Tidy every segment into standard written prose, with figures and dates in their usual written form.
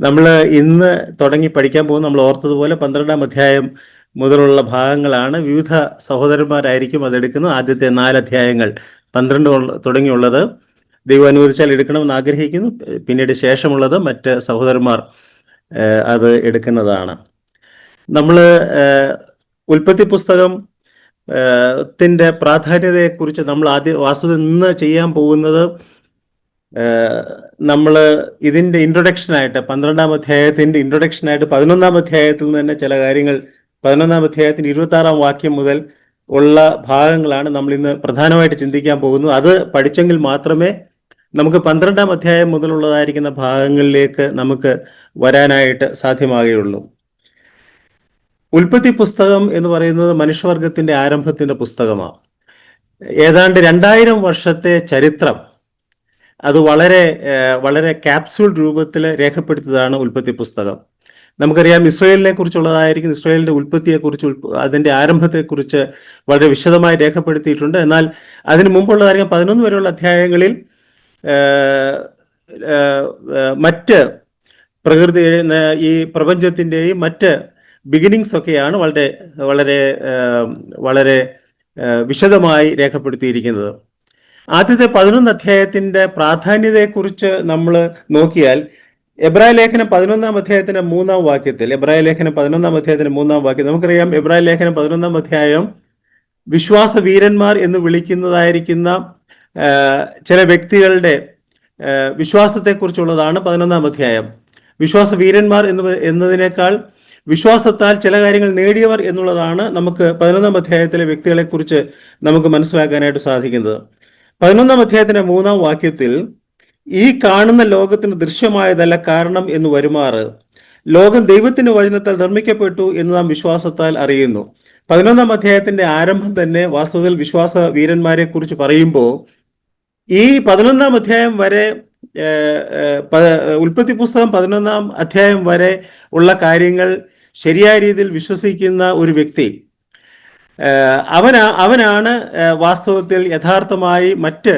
നമ്മൾ ഇന്ന് തുടങ്ങി പഠിക്കാൻ പോകുന്ന നമ്മൾ ഓർത്തതുപോലെ 12-ാം അധ്യായം മുതലുള്ള ഭാഗങ്ങളാണ്. വിവിധ സഹോദരന്മാരായിരിക്കും അതെടുക്കുന്നത്. ആദ്യത്തെ 4 അധ്യായങ്ങൾ 12 തുടങ്ങിയുള്ളത് ദൈവം അനുവദിച്ചാൽ എടുക്കണമെന്ന് ആഗ്രഹിക്കുന്നു. പിന്നീട് ശേഷമുള്ളത് മറ്റ് സഹോദരന്മാർ അത് എടുക്കുന്നതാണ്. നമ്മൾ ഉൽപ്പത്തി പുസ്തകം ത്തിൻ്റെ പ്രാധാന്യതയെക്കുറിച്ച് നമ്മൾ വാസ്തുത ഇന്ന് ചെയ്യാൻ പോകുന്നത്, നമ്മൾ ഇതിൻ്റെ ഇൻട്രൊഡക്ഷനായിട്ട് 12-ാം അധ്യായത്തിൻ്റെ ഇൻട്രൊഡക്ഷനായിട്ട് 11-ാം അധ്യായത്തിൽ നിന്ന് തന്നെ ചില കാര്യങ്ങൾ 11-ാം അധ്യായത്തിൻ്റെ 26-ാം വാക്യം മുതൽ ഉള്ള ഭാഗങ്ങളാണ് നമ്മൾ ഇന്ന് പ്രധാനമായിട്ട് ചിന്തിക്കാൻ പോകുന്നത്. അത് പഠിച്ചെങ്കിൽ മാത്രമേ നമുക്ക് 12-ാം അധ്യായം മുതലുള്ളതായിരിക്കുന്ന ഭാഗങ്ങളിലേക്ക് നമുക്ക് വരാനായിട്ട് സാധ്യമാകുകയുള്ളൂ. ഉൽപ്പത്തി പുസ്തകം എന്ന് പറയുന്നത് മനുഷ്യവർഗത്തിൻ്റെ ആരംഭത്തിൻ്റെ പുസ്തകമാണ്. ഏതാണ്ട് 2000 വർഷത്തെ ചരിത്രം അത് വളരെ വളരെ ക്യാപ്സ്യൂൾ രൂപത്തിൽ രേഖപ്പെടുത്തിയതാണ് ഉൽപ്പത്തി പുസ്തകം. നമുക്കറിയാം, ഇസ്രായേലിനെ കുറിച്ചുള്ളതായിരിക്കും. ഇസ്രായേലിൻ്റെ ഉൽപ്പത്തിയെക്കുറിച്ച്, അതിൻ്റെ ആരംഭത്തെക്കുറിച്ച് വളരെ വിശദമായി രേഖപ്പെടുത്തിയിട്ടുണ്ട്. എന്നാൽ അതിന് മുമ്പുള്ളതായിരിക്കും 11 വരെയുള്ള അധ്യായങ്ങളിൽ മറ്റ് പ്രകൃതി, ഈ പ്രപഞ്ചത്തിൻ്റെയും മറ്റ് ബിഗിനിങ്സ് ഒക്കെയാണ് വളരെ വളരെ വളരെ വിശദമായി രേഖപ്പെടുത്തിയിരിക്കുന്നത്. ആദ്യത്തെ 11 അധ്യായത്തിൻ്റെ പ്രാധാന്യതയെക്കുറിച്ച് നമ്മൾ നോക്കിയാൽ, എബ്രായ ലേഖനം 11-ാം അധ്യായത്തിൻ്റെ 3-ാം വാക്യത്തിൽ, എബ്രായ ലേഖനം 11-ാം അധ്യായത്തിൻ്റെ 3-ാം വാക്യം, നമുക്കറിയാം എബ്രായ ലേഖനം 11-ാം അധ്യായം വിശ്വാസ വീരന്മാർ എന്ന് വിളിക്കുന്നതായിരിക്കുന്ന ചില വ്യക്തികളുടെ വിശ്വാസത്തെക്കുറിച്ചുള്ളതാണ് 11-ാം അധ്യായം. വിശ്വാസ വീരന്മാർ എന്നതിനേക്കാൾ വിശ്വാസത്താൽ ചില കാര്യങ്ങൾ നേടിയവർ എന്നുള്ളതാണ് നമുക്ക് 11-ാം അധ്യായത്തിലെ വ്യക്തികളെക്കുറിച്ച് നമുക്ക് മനസ്സിലാക്കാനായിട്ട് സാധിക്കുന്നത്. 11-ാം അധ്യായത്തിൻ്റെ 3-ാം വാക്യത്തിൽ, ഈ കാണുന്ന ലോകത്തിന് ദൃശ്യമായതല്ല കാരണം എന്ന് വരുമാറ് ലോകം ദൈവത്തിന്റെ വചനത്താൽ നിർമ്മിക്കപ്പെട്ടു എന്ന് നാം വിശ്വാസത്താൽ അറിയുന്നു. 11-ാം അധ്യായത്തിന്റെ ആരംഭം തന്നെ വാസ്തവത്തിൽ വിശ്വാസ വീരന്മാരെ കുറിച്ച് പറയുമ്പോൾ, ഈ 11-ാം അധ്യായം വരെ, ഉൽപ്പത്തി പുസ്തകം 11-ാം അധ്യായം വരെ ഉള്ള കാര്യങ്ങൾ ശരിയായ രീതിയിൽ വിശ്വസിക്കുന്ന ഒരു വ്യക്തി, അവനാണ് വാസ്തവത്തിൽ യഥാർത്ഥമായി മറ്റ്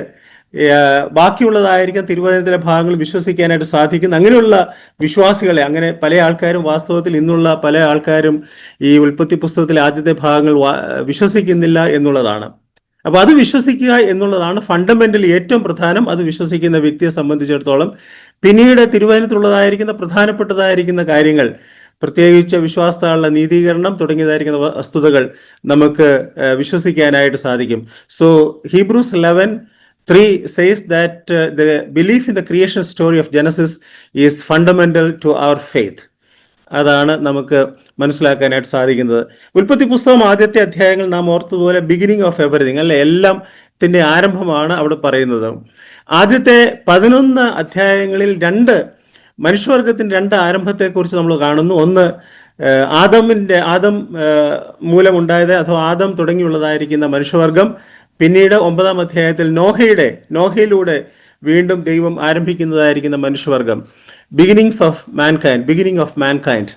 ബാക്കിയുള്ളതായിരിക്കും തിരുവചനത്തിലെ ഭാഗങ്ങൾ വിശ്വസിക്കാനായിട്ട് സാധിക്കുന്നത്. അങ്ങനെയുള്ള വിശ്വാസികളെ, അങ്ങനെ പല ആൾക്കാരും വാസ്തവത്തിൽ ഇന്നുള്ള പല ആൾക്കാരും ഈ ഉൽപ്പത്തി പുസ്തകത്തിലെ ആദ്യത്തെ ഭാഗങ്ങൾ വിശ്വസിക്കുന്നില്ല എന്നുള്ളതാണ്. അപ്പോൾ അത് വിശ്വസിക്കുക എന്നുള്ളതാണ് ഫണ്ടമെന്റലി ഏറ്റവും പ്രധാനം. അത് വിശ്വസിക്കുന്ന വ്യക്തിയെ സംബന്ധിച്ചിടത്തോളം പിന്നീട് തിരുവചനത്തിലുള്ളതായിരിക്കുന്ന പ്രധാനപ്പെട്ടതായിരിക്കുന്ന കാര്യങ്ങൾ, പ്രത്യേകിച്ച് വിശ്വാസത്താലുള്ള നീതീകരണം തുടങ്ങിയതായിരിക്കുന്ന വസ്തുതകൾ നമുക്ക് വിശ്വസിക്കാനായിട്ട് സാധിക്കും. So Hebrews 11:3 says that the belief in the creation story of Genesis is fundamental to our faith. അതാണ് നമുക്ക് മനസ്സിലാക്കാനായിട്ട് സാധിക്കുന്നത്. ഉൽപ്പത്തി പുസ്തകം ആദ്യത്തെ അധ്യായങ്ങൾ നാം ഓർത്തതുപോലെ ബിഗിനിങ് ഓഫ് എവറിഥിങ്, അല്ലെ, എല്ലാത്തിൻ്റെ ആരംഭമാണ് അവിടെ പറയുന്നത്. ആദ്യത്തെ 11 അധ്യായങ്ങളിൽ മനുഷ്യവർഗത്തിൻ്റെ 2 ആരംഭത്തെക്കുറിച്ച് നമ്മൾ കാണുന്നു. ഒന്ന്, ആദം മൂലമുണ്ടായത് അഥവാ ആദം തുടങ്ങിയുള്ളതായിരിക്കുന്ന മനുഷ്യവർഗം. പിന്നീട് 9-ാം അധ്യായത്തിൽ നോഹയിലൂടെ വീണ്ടും ദൈവം ആരംഭിക്കുന്നതായിരിക്കുന്ന മനുഷ്യവർഗം. ബിഗിനിങ് ഓഫ് മാൻകൈൻഡ്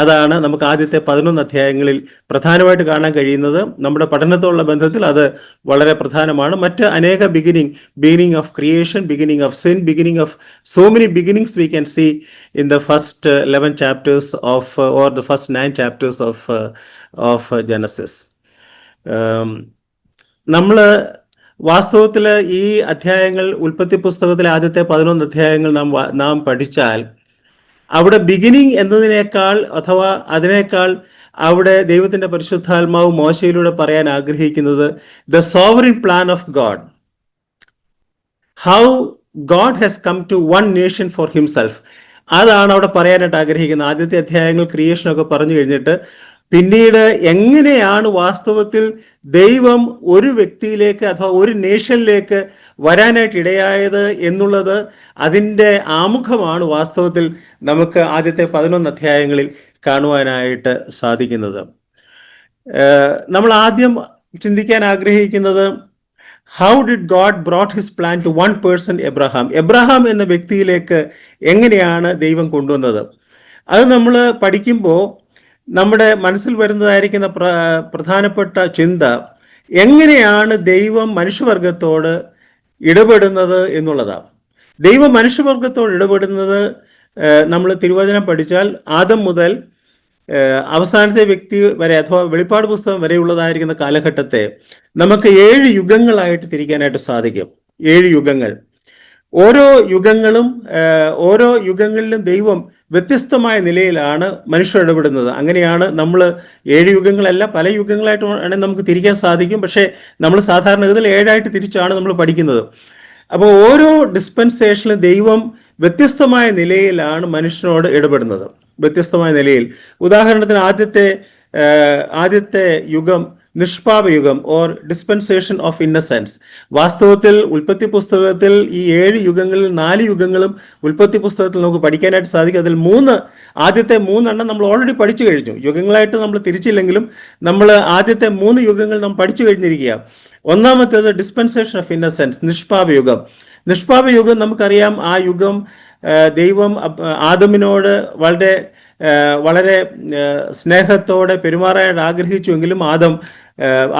അതാണ് നമുക്ക് ആദ്യത്തെ 11 അധ്യായങ്ങളിൽ പ്രധാനമായിട്ട് കാണാൻ കഴിയുന്നത്. നമ്മുടെ പഠനത്തോടുള്ള ബന്ധത്തിൽ അത് വളരെ പ്രധാനമാണ്. മറ്റ് അനേക beginning of creation, beginning of sin, beginning of so many beginnings we can see in the first 11 chapters or the first 9 chapters of Genesis. നമ്മൾ വാസ്തവത്തിൽ ഈ അധ്യായങ്ങൾ, ഉൽപ്പത്തി പുസ്തകത്തിലെ ആദ്യത്തെ 11 അധ്യായങ്ങൾ നാം പഠിച്ചാൽ, അവിടെ ബിഗിനിങ് എന്നതിനേക്കാൾ അഥവാ അതിനേക്കാൾ അവിടെ ദൈവത്തിന്റെ പരിശുദ്ധാത്മാവ് മോശയിലൂടെ പറയാൻ ആഗ്രഹിക്കുന്നത് the sovereign plan of God, how God has come to one nation for himself. അതാണ് അവിടെ പറയാനായിട്ട് ആഗ്രഹിക്കുന്നത്. ആദ്യത്തെ അധ്യായങ്ങൾ ക്രിയേഷനൊക്കെ പറഞ്ഞു കഴിഞ്ഞിട്ട് പിന്നീട് എങ്ങനെയാണ് വാസ്തവത്തിൽ ദൈവം ഒരു വ്യക്തിയിലേക്ക് അഥവാ ഒരു നേഷനിലേക്ക് വരാനായിട്ട് ഇടയായത് എന്നുള്ളത്, അതിൻ്റെ ആമുഖമാണ് വാസ്തവത്തിൽ നമുക്ക് ആദ്യത്തെ 11 അധ്യായങ്ങളിൽ കാണുവാനായിട്ട് സാധിക്കുന്നത്. നമ്മൾ ആദ്യം ചിന്തിക്കാൻ ആഗ്രഹിക്കുന്നത്, how did God brought his plan to one person, Abraham എന്ന വ്യക്തിയിലേക്ക് എങ്ങനെയാണ് ദൈവം കൊണ്ടുവന്നത്? അത് നമ്മൾ പഠിക്കുമ്പോൾ നമ്മുടെ മനസ്സിൽ വരുന്നതായിരിക്കുന്ന പ്രധാനപ്പെട്ട ചിന്ത, എങ്ങനെയാണ് ദൈവം മനുഷ്യവർഗത്തോട് ഇടപെടുന്നത് എന്നുള്ളതാണ്. ദൈവം മനുഷ്യവർഗത്തോട് ഇടപെടുന്നത് നമ്മൾ തിരുവചനം പഠിച്ചാൽ ആദം മുതൽ അവസാനത്തെ വ്യക്തി വരെ അഥവാ വെളിപ്പാട് പുസ്തകം വരെയുള്ളതായിരിക്കുന്ന കാലഘട്ടത്തെ നമുക്ക് 7 യുഗങ്ങളായിട്ട് തിരിക്കാനായിട്ട് സാധിക്കും. 7 യുഗങ്ങൾ. ഓരോ യുഗങ്ങളും ഓരോ യുഗങ്ങളിലും ദൈവം വ്യത്യസ്തമായ നിലയിലാണ് മനുഷ്യർ ഇടപെടുന്നത്. അങ്ങനെയാണ് നമ്മൾ 7 യുഗങ്ങളല്ല, പല യുഗങ്ങളായിട്ട് വേണമെങ്കിൽ നമുക്ക് തിരിക്കാൻ സാധിക്കും. പക്ഷേ നമ്മൾ സാധാരണഗതിയിൽ 7ആയിട്ട് തിരിച്ചാണ് നമ്മൾ പഠിക്കുന്നത്. അപ്പോൾ ഓരോ ഡിസ്പെൻസേഷനിലും ദൈവം വ്യത്യസ്തമായ നിലയിലാണ് മനുഷ്യനോട് ഇടപെടുന്നത്, വ്യത്യസ്തമായ നിലയിൽ. ഉദാഹരണത്തിന് ആദ്യത്തെ യുഗം നിഷ്പാപയുഗം ഓർ ഡിസ്പെൻസേഷൻ ഓഫ് ഇന്നസെൻസ്. വാസ്തവത്തിൽ ഉൽപ്പത്തി പുസ്തകത്തിൽ ഈ 7 യുഗങ്ങളിൽ 4 യുഗങ്ങളും ഉൽപ്പത്തി പുസ്തകത്തിൽ നമുക്ക് പഠിക്കാനായിട്ട് സാധിക്കും. അതിൽ ആദ്യത്തെ 3 നമ്മൾ ഓൾറെഡി പഠിച്ചു കഴിഞ്ഞു. യുഗങ്ങളായിട്ട് നമ്മൾ തിരിച്ചില്ലെങ്കിലും നമ്മൾ ആദ്യത്തെ 3 യുഗങ്ങൾ നമ്മൾ പഠിച്ചു കഴിഞ്ഞിരിക്കുക. ഒന്നാമത്തേത് ഡിസ്പെൻസേഷൻ ഓഫ് ഇന്നസെൻസ്, നിഷ്പാപയുഗം. നിഷ്പാപയുഗം നമുക്കറിയാം. ആ യുഗം ദൈവം ആദമിനോട് വളരെ സ്നേഹത്തോടെ പെരുമാറാനായിട്ട് ആഗ്രഹിച്ചുവെങ്കിലും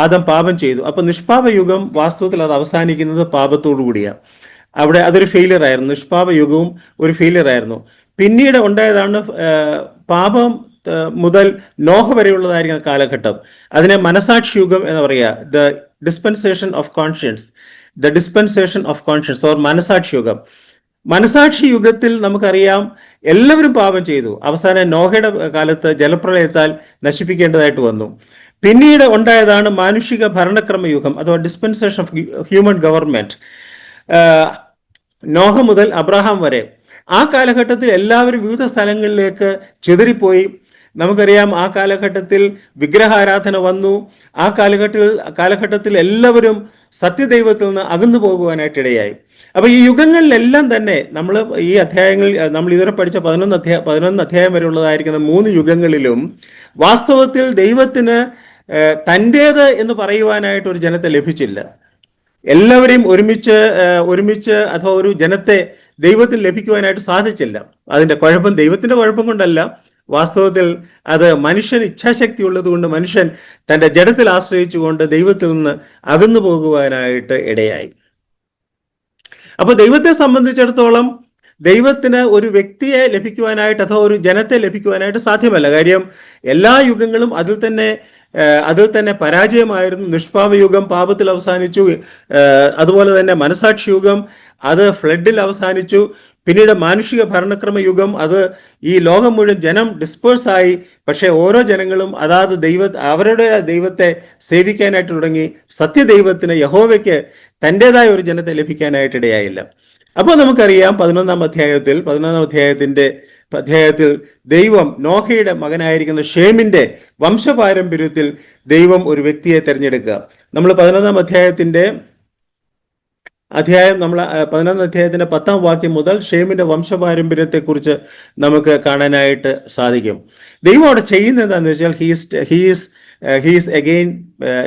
ആദം പാപം ചെയ്തു. അപ്പൊ നിഷ്പാപയുഗം വാസ്തവത്തിൽ അത് അവസാനിക്കുന്നത് പാപത്തോടു കൂടിയാണ്. അവിടെ അതൊരു ഫെയിലിയർ ആയിരുന്നു. നിഷ്പാപയുഗവും ഒരു ഫെയിലിയർ ആയിരുന്നു. പിന്നീട് ഉണ്ടായതാണ് പാപം മുതൽ നോഹ വരെയുള്ളതായിരിക്കുന്ന കാലഘട്ടം. അതിനെ മനസാക്ഷി യുഗം എന്ന് പറയുക. The dispensation of conscience or മനസാക്ഷി യുഗം. മനസാക്ഷി യുഗത്തിൽ നമുക്കറിയാം എല്ലാവരും പാപം ചെയ്തു. അവസാനം നോഹയുടെ കാലത്ത് ജലപ്രളയത്താൽ നശിപ്പിക്കേണ്ടതായിട്ട് വന്നു. പിന്നീട് ഉണ്ടായതാണ് മാനുഷിക ഭരണക്രമ യുഗം അഥവാ dispensation of human government. Noah മുതൽ അബ്രഹാം വരെ ആ കാലഘട്ടത്തിൽ എല്ലാവരും വിവിധ സ്ഥലങ്ങളിലേക്ക് ചിതറിപ്പോയി. നമുക്കറിയാം ആ കാലഘട്ടത്തിൽ വിഗ്രഹാരാധന വന്നു. ആ കാലഘട്ടത്തിൽ എല്ലാവരും സത്യദൈവത്തിൽ നിന്ന് അകന്നു പോകുവാനായിട്ടിടയായി. അപ്പൊ ഈ യുഗങ്ങളിലെല്ലാം തന്നെ നമ്മൾ ഈ അധ്യായങ്ങളിൽ നമ്മൾ ഇതുവരെ പഠിച്ച 11 അധ്യായം വരെ ഉള്ളതായിരിക്കുന്ന 3 യുഗങ്ങളിലും വാസ്തവത്തിൽ ദൈവത്തിന് തൻ്റേത് എന്ന് പറയുവാനായിട്ട് ഒരു ജനത്തെ ലഭിച്ചില്ല. എല്ലാവരെയും ഒരുമിച്ച് അഥവാ ഒരു ജനത്തെ ദൈവത്തിന് ലഭിക്കുവാനായിട്ട് സാധിച്ചില്ല. അതിന്റെ കുഴപ്പം ദൈവത്തിന്റെ കുഴപ്പം കൊണ്ടല്ല, വാസ്തവത്തിൽ അത് മനുഷ്യൻ ഇച്ഛാശക്തി ഉള്ളത് കൊണ്ട് മനുഷ്യൻ തൻ്റെ ജഡത്തിൽ ആശ്രയിച്ചുകൊണ്ട് ദൈവത്തിൽ നിന്ന് അകന്നു പോകുവാനായിട്ട് ഇടയായി. അപ്പൊ ദൈവത്തെ സംബന്ധിച്ചിടത്തോളം ദൈവത്തിന് ഒരു വ്യക്തിയെ ലഭിക്കുവാനായിട്ട് അഥവാ ഒരു ജനത്തെ ലഭിക്കുവാനായിട്ട് സാധ്യമല്ല. കാര്യം എല്ലാ യുഗങ്ങളും അതിൽ തന്നെ പരാജയമായിരുന്നു. നിഷ്പാപയുഗം പാപത്തിൽ അവസാനിച്ചു. അതുപോലെ തന്നെ മനസാക്ഷി യുഗം അത് ഫ്ലഡിൽ അവസാനിച്ചു. പിന്നീട് മാനുഷിക ഭരണക്രമ യുഗം, അത് ഈ ലോകം മുഴുവൻ ജനം ഡിസ്പേഴ്സായി. പക്ഷെ ഓരോ ജനങ്ങളും അവരുടെ ദൈവത്തെ സേവിക്കാനായിട്ട് തുടങ്ങി. സത്യദൈവത്തിന് യഹോവയ്ക്ക് തൻ്റെതായ ഒരു ജനത്തെ ലഭിക്കാനായിട്ടിടയായില്ല. അപ്പോൾ നമുക്കറിയാം 11 അധ്യായത്തിൽ ദൈവം നോഹയുടെ മകനായിരിക്കുന്ന ഷേമിന്റെ വംശപാരമ്പര്യത്തിൽ ദൈവം ഒരു വ്യക്തിയെ തിരഞ്ഞെടുക്കുക. നമ്മൾ 11 അധ്യായത്തിന്റെ 10ാം വാക്യം മുതൽ ഷേമിന്റെ വംശപാരമ്പര്യത്തെക്കുറിച്ച് നമുക്ക് കാണാനായിട്ട് സാധിക്കും. ദൈവം അവിടെ ചെയ്യുന്നത് എന്താണെന്ന് വെച്ചാൽ he is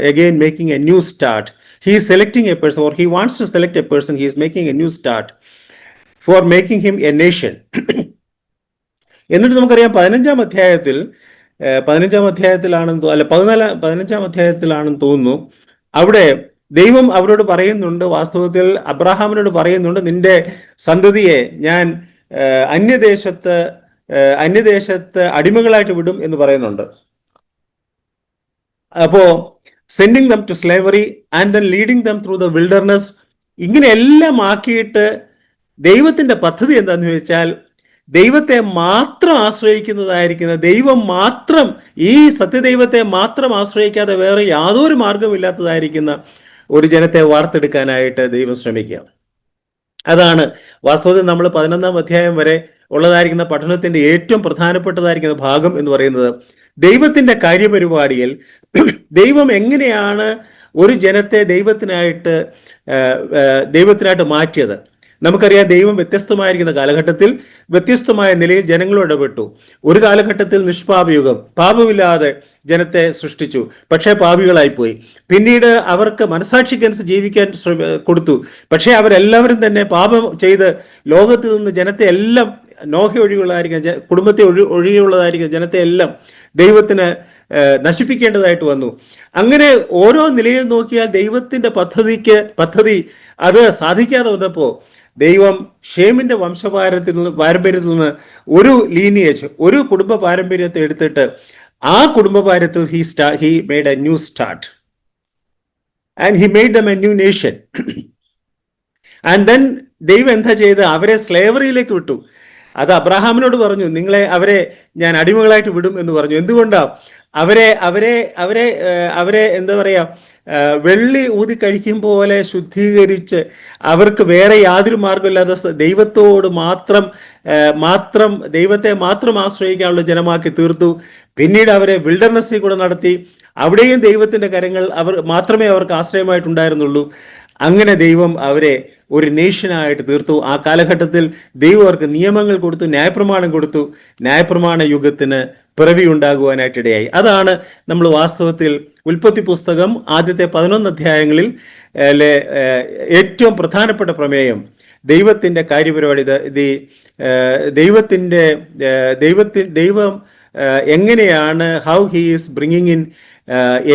again making a new start. He is selecting a person, or he wants to select a person. He is making a new start for making him a nation. എന്നിട്ട് നമുക്കറിയാം 15ാം അധ്യായത്തിലാണെന്ന് തോന്നുന്നു. അവിടെ ദൈവം അവരോട് പറയുന്നുണ്ട്, വാസ്തവത്തിൽ അബ്രഹാമിനോട് പറയുന്നുണ്ട്, നിന്റെ സന്തതിയെ ഞാൻ അന്യദേശത്ത് അടിമകളായിട്ട് വിടും എന്ന് പറയുന്നുണ്ട്. അപ്പോ sending them to slavery and then leading them through the wilderness. ഇങ്ങനെയെല്ലാം ആക്കിയിട്ട് ദൈവത്തിന്റെ പദ്ധതി എന്താണെന്ന് ചോദിച്ചാൽ ദൈവത്തെ മാത്രം ആശ്രയിക്കുന്നതായിരിക്കുന്ന, ദൈവം മാത്രം, ഈ സത്യദൈവത്തെ മാത്രം ആശ്രയിക്കാതെ വേറെ യാതൊരു മാർഗമില്ലാത്തതായിരിക്കുന്ന ഒരു ജനത്തെ വാർത്തെടുക്കാനായിട്ട് ദൈവം ശ്രമിക്കുക. അതാണ് വാസ്തവത്തിൽ നമ്മൾ 11ാം അധ്യായം വരെ ഉള്ളതായിരിക്കുന്ന പഠനത്തിന്റെ ഏറ്റവും പ്രധാനപ്പെട്ടതായിരിക്കുന്ന ഭാഗം എന്ന് പറയുന്നത് ദൈവത്തിന്റെ കാര്യപരിപാടിയിൽ ദൈവം എങ്ങനെയാണ് ഒരു ജനത്തെ ദൈവത്തിനായിട്ട് മാറ്റിയത്. നമുക്കറിയാം, ദൈവം വ്യത്യസ്തമായിരിക്കുന്ന കാലഘട്ടത്തിൽ വ്യത്യസ്തമായ നിലയിൽ ജനങ്ങളോട് ഇടപെട്ടു. ഒരു കാലഘട്ടത്തിൽ നിഷ്പാപയുഗം, പാപമില്ലാതെ ജനത്തെ സൃഷ്ടിച്ചു, പക്ഷേ പാപികളായിപ്പോയി. പിന്നീട് അവർക്ക് മനസാക്ഷിക്കനുസരിച്ച് ജീവിക്കാൻ കൊടുത്തു, പക്ഷേ അവരെല്ലാവരും തന്നെ പാപം ചെയ്ത് ലോകത്തിൽ നിന്ന് ജനത്തെ എല്ലാം, നോഹ ഒഴികെയുള്ളതായിരിക്കും കുടുംബത്തെ ഒഴികെയുള്ളതായിരിക്കും ജനത്തെ എല്ലാം ദൈവത്തിന് നശിപ്പിക്കേണ്ടതായിട്ട് വന്നു. അങ്ങനെ ഓരോ നിലയിൽ നോക്കിയാൽ ദൈവത്തിന്റെ പദ്ധതി അത് സാധിക്കാതെ വന്നപ്പോൾ ദൈവം ഷേമിന്റെ പാരമ്പര്യത്തിൽ നിന്ന് ഒരു ലീനിയേജ്, ഒരു കുടുംബ പാരമ്പര്യത്തെ എടുത്തിട്ട് ആ കുടുംബ പാരമ്പര്യത്തിൽ he made A new start and he made them a new nation. And then ദൈവം എന്താ ചെയ്ത്? അവരെ സ്ലേവറിയിലേക്ക് വിട്ടു. അത് അബ്രഹാമിനോട് പറഞ്ഞു, അവരെ ഞാൻ അടിമകളായിട്ട് വിടും എന്ന് പറഞ്ഞു. എന്തുകൊണ്ടാ? അവരെ എന്താ പറയാ, വെള്ളി ഊതി കഴിക്കും പോലെ ശുദ്ധീകരിച്ച് അവർക്ക് വേറെ യാതൊരു മാർഗമില്ലാതെ ദൈവത്തോട് ദൈവത്തെ മാത്രം ആശ്രയിക്കാനുള്ള ജനമാക്കി തീർത്തു. പിന്നീട് അവരെ വിൽഡർനെസ്സിൽ കൂടെ നടത്തി. അവിടെയും ദൈവത്തിന്റെ കരങ്ങൾ മാത്രമേ അവർക്ക് ആശ്രയമായിട്ടുണ്ടായിരുന്നുള്ളൂ. അങ്ങനെ ദൈവം അവരെ ഒരു നേഷനായിട്ട് തീർത്തു. ആ കാലഘട്ടത്തിൽ ദൈവം അവർക്ക് നിയമങ്ങൾ കൊടുത്തു, ന്യായപ്രമാണം കൊടുത്തു. ന്യായപ്രമാണ യുഗത്തിന് പിറവി ഉണ്ടാകുവാനായിട്ടിടയായി. അതാണ് നമ്മൾ വാസ്തവത്തിൽ ഉൽപ്പത്തി പുസ്തകം ആദ്യത്തെ 11 അധ്യായങ്ങളിൽ ഏറ്റവും പ്രധാനപ്പെട്ട പ്രമേയം. ദൈവത്തിന്റെ കാര്യപരിപാടി, ദൈവം എങ്ങനെയാണ്, how he is bringing in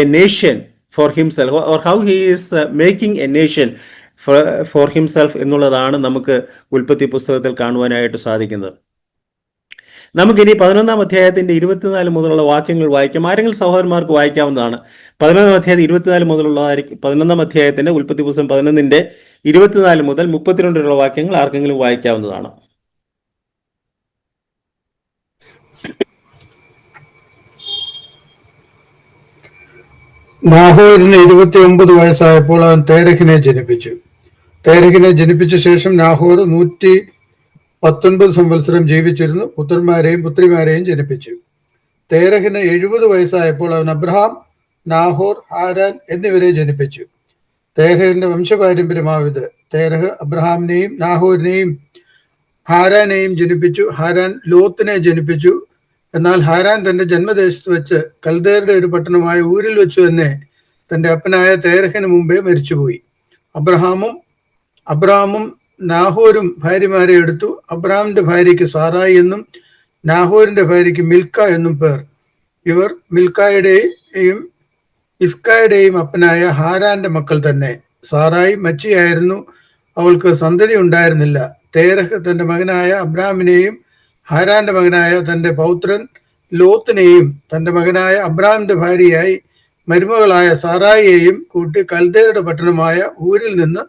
A nation for himself, or how he is making A nation for himself എന്നുള്ളതാണ് നമുക്ക് ഉൽപ്പത്തി പുസ്തകത്തിൽ കാണുവാനായിട്ട് സാധിക്കുന്നത്. നമുക്കിനി 11 അധ്യായത്തിന്റെ 24 മുതലുള്ള വാക്യങ്ങൾ വായിക്കാം. ആരെങ്കിലും സഹോദരന്മാർക്ക് വായിക്കാവുന്നതാണ്. 11 അധ്യായത്തിൽ 24 മുതലുള്ള 11 അധ്യായത്തിന്റെ ഉൽപ്പത്തി പുസ്തകം 11ന്റെ 24 മുതൽ 32 വരെയുള്ള വാക്യങ്ങൾ ആർക്കെങ്കിലും വായിക്കാവുന്നതാണ്. നാഹോരിന് 29 വയസ്സായപ്പോൾ അവൻ തേരഹിനെ ജനിപ്പിച്ചു. തേരഹിനെ ജനിപ്പിച്ച ശേഷം നാഹോർ 119 സംവത്സരം ജീവിച്ചിരുന്നു. പുത്രന്മാരെയും പുത്രിമാരെയും ജനിപ്പിച്ചു. തേരഹിന് 70 വയസ്സായപ്പോൾ അവൻ അബ്രഹാം, നാഹോർ, ഹാരാൻ എന്നിവരെ ജനിപ്പിച്ചു. തേരഹിന്റെ വംശപാരമ്പര്യമാവിത്. തേരഹ് അബ്രഹാമിനെയും നാഹോരിനെയും ഹാരാനെയും ജനിപ്പിച്ചു. ഹാരാൻ ലോത്തിനെ ജനിപ്പിച്ചു. എന്നാൽ ഹാരാൻ തന്റെ ജന്മദേശത്ത് വെച്ച് കൽദേരുടെ ഒരു പട്ടണമായ ഊരിൽ വെച്ച് തന്നെ തന്റെ അപ്പനായ തേരഹിന് മുമ്പേ മരിച്ചുപോയി. അബ്രഹാമും നാഹോരും ഭാര്യമാരെ എടുത്തു. അബ്രഹാമിന്റെ ഭാര്യയ്ക്ക് സാറായി എന്നും നാഹോരിന്റെ ഭാര്യയ്ക്ക് മിൽക്ക എന്നും പേർ. ഇവർ മിൽക്കായുടെയും ഇസ്കായുടെയും അപ്പനായ ഹാരാന്റെ മക്കൾ തന്നെ. സാറായി മച്ചിയായിരുന്നു, അവൾക്ക് സന്തതി ഉണ്ടായിരുന്നില്ല. തേരഹ് തന്റെ മകനായ അബ്രഹാമിനെയും ഹാരാന്റെ മകനായ തന്റെ പൗത്രൻ ലോത്തിനെയും തന്റെ മകനായ അബ്രഹാമിന്റെ ഭാര്യയായി മരുമകളായ സാറായിയെയും കൂട്ടി കൽദേരുടെ പട്ടണമായ ഊരിൽ നിന്ന്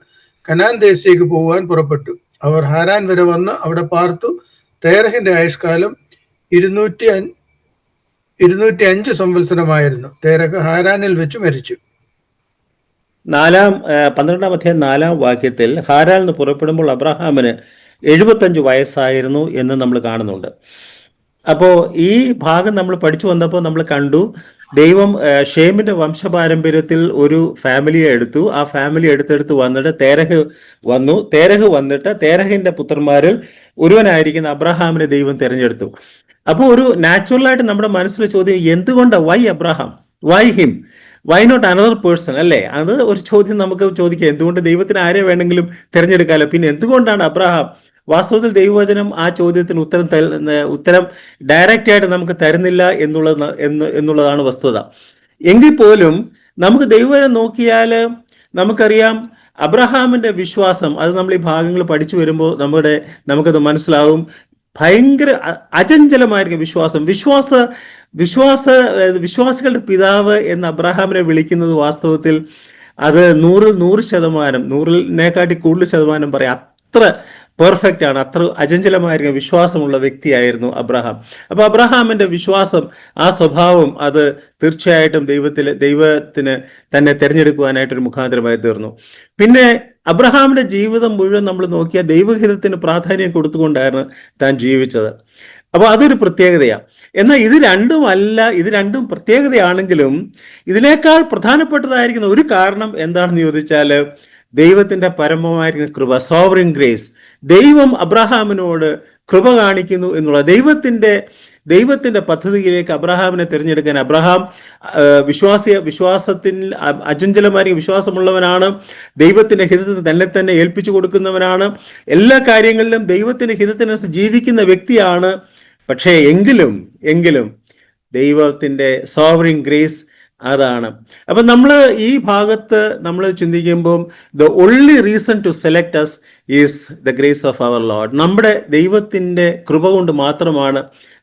കനാൻ ദേശത്തേക്ക് പോകുവാൻ പുറപ്പെട്ടു. അവർ ഹാരാൻ വരെ വന്ന് അവിടെ പാർത്തു. തേരഹിന്റെ ആയുഷ്കാലം 205 സംവത്സരമായിരുന്നു. തേരഹ് ഹാരാനിൽ വെച്ച് മരിച്ചു. 12 അധ്യായം 4 വാക്യത്തിൽ ഹാരാനിൽ നിന്ന് പുറപ്പെടുമ്പോൾ അബ്രഹാമിന് 75 വയസ്സായിരുന്നു എന്ന് നമ്മൾ കാണുന്നുണ്ട്. അപ്പോൾ ഈ ഭാഗം നമ്മൾ പഠിച്ചു വന്നപ്പോൾ നമ്മൾ കണ്ടു, ദൈവം ഷേമിന്റെ വംശപാരമ്പര്യത്തിൽ ഒരു ഫാമിലിയെ എടുത്തു. ആ ഫാമിലി എടുത്തെടുത്ത് വന്നിട്ട് തേരഹ് വന്നിട്ട് തേരഹിന്റെ പുത്രന്മാരിൽ ഒരുവനായിരിക്കുന്ന അബ്രഹാമിനെ ദൈവം തിരഞ്ഞെടുത്തു. അപ്പോൾ ഒരു നാച്ചുറലായിട്ട് നമ്മുടെ മനസ്സിൽ ചോദ്യം, എന്തുകൊണ്ടാണ്, why Abraham, why him, why not another person, അല്ലേ? അത് ഒരു ചോദ്യം നമുക്ക് ചോദിക്കാം. എന്തുകൊണ്ട് ദൈവത്തിന് ആരെ വേണമെങ്കിലും തിരഞ്ഞെടുക്കാമല്ലോ, പിന്നെ എന്തുകൊണ്ടാണ് അബ്രഹാം? വാസ്തവത്തിൽ ദൈവവചനം ആ ചോദ്യത്തിന് ഉത്തരം ഡയറക്റ്റ് ആയിട്ട് നമുക്ക് തരുന്നില്ല എന്നുള്ളതാണ് വസ്തുത. എങ്കിൽ പോലും നമുക്ക് ദൈവവചനം നോക്കിയാൽ നമുക്കറിയാം അബ്രഹാമിന്റെ വിശ്വാസം. അത് നമ്മൾ ഈ ഭാഗങ്ങൾ പഠിച്ചു വരുമ്പോൾ നമുക്കത് മനസ്സിലാവും. ഭയങ്കര അചഞ്ചലമായിരിക്കും വിശ്വാസികളുടെ പിതാവ് എന്ന് അബ്രഹാമിനെ വിളിക്കുന്നത് വാസ്തവത്തിൽ അത് 100% 100-നേക്കാട്ടി കൂടുതൽ ശതമാനം പറയാം. അത്ര പെർഫെക്റ്റ് ആണ്, അത്ര അചഞ്ചലമായിരിക്കും വിശ്വാസമുള്ള വ്യക്തിയായിരുന്നു അബ്രഹാം. അപ്പൊ അബ്രഹാമിന്റെ വിശ്വാസം, ആ സ്വഭാവം, അത് തീർച്ചയായിട്ടും ദൈവത്തിന് തന്നെ തിരഞ്ഞെടുക്കുവാനായിട്ടൊരു മുഖാന്തരമായി തീർന്നു. പിന്നെ അബ്രഹാമിന്റെ ജീവിതം മുഴുവൻ നമ്മൾ നോക്കിയാൽ ദൈവഹിതത്തിന് പ്രാധാന്യം കൊടുത്തുകൊണ്ടായിരുന്നു താൻ ജീവിച്ചത്. അപ്പൊ അതൊരു പ്രത്യേകതയാണ്. എന്നാൽ ഇത് രണ്ടും പ്രത്യേകതയാണെങ്കിലും ഇതിനേക്കാൾ പ്രധാനപ്പെട്ടതായിരിക്കുന്ന ഒരു കാരണം എന്താണെന്ന് ചോദിച്ചാൽ ദൈവത്തിന്റെ പരമമായിരിക്കുന്ന കൃപ, സോവറിൻ ഗ്രേസ്. ദൈവം അബ്രഹാമിനോട് കൃപ കാണിക്കുന്നു എന്നുള്ള ദൈവത്തിന്റെ പദ്ധതിയിലേക്ക് അബ്രഹാമിനെ തിരഞ്ഞെടുക്കാൻ അബ്രഹാം വിശ്വാസത്തിൽ അചഞ്ചലമായ വിശ്വാസമുള്ളവനാണ്. ദൈവത്തിന്റെ ഹിതത്തിന് തന്നെ ഏൽപ്പിച്ചു കൊടുക്കുന്നവനാണ്. എല്ലാ കാര്യങ്ങളിലും ദൈവത്തിന്റെ ഹിതത്തിനനുസരിച്ച് ജീവിക്കുന്ന വ്യക്തിയാണ്. പക്ഷേ എങ്കിലും ദൈവത്തിന്റെ സോവറിൻ ഗ്രേസ് അതാണ്. അപ്പൊ നമ്മൾ ഈ ഭാഗത്ത് നമ്മൾ ചിന്തിക്കുമ്പോൾ the only reason to select us is the grace of our Lord. നമ്മുടെ ദൈവത്തിൻ്റെ കൃപ കൊണ്ട് മാത്രമാണ്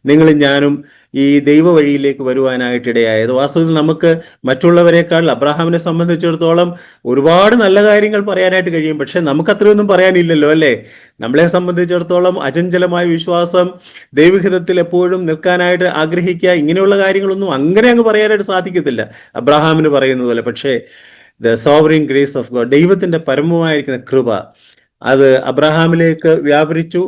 നിങ്ങളും ഞാനും ഈ ദൈവ വഴിയിലേക്ക് വരുവാനായിട്ടിടയായത്. വാസ്തവത്തിൽ നമുക്ക് മറ്റുള്ളവരെക്കാൾ അബ്രഹാമിനെ സംബന്ധിച്ചിടത്തോളം ഒരുപാട് നല്ല കാര്യങ്ങൾ പറയാനായിട്ട് കഴിയും. പക്ഷെ നമുക്ക് അത്രയൊന്നും പറയാനില്ലല്ലോ, അല്ലേ? നമ്മളെ സംബന്ധിച്ചിടത്തോളം അചഞ്ചലമായ വിശ്വാസം, ദൈവഹിതത്തിൽ എപ്പോഴും നിൽക്കാനായിട്ട് ആഗ്രഹിക്കുക, ഇങ്ങനെയുള്ള കാര്യങ്ങളൊന്നും അങ്ങനെ അങ്ങ് പറയാനായിട്ട് സാധിക്കത്തില്ല അബ്രഹാമിന് പറയുന്നത് പോലെ. പക്ഷേ the sovereign grace of God, ദൈവത്തിൻ്റെ പരമമായിരിക്കുന്ന കൃപ, അത് അബ്രഹാമിലേക്ക് വ്യാപരിച്ചു.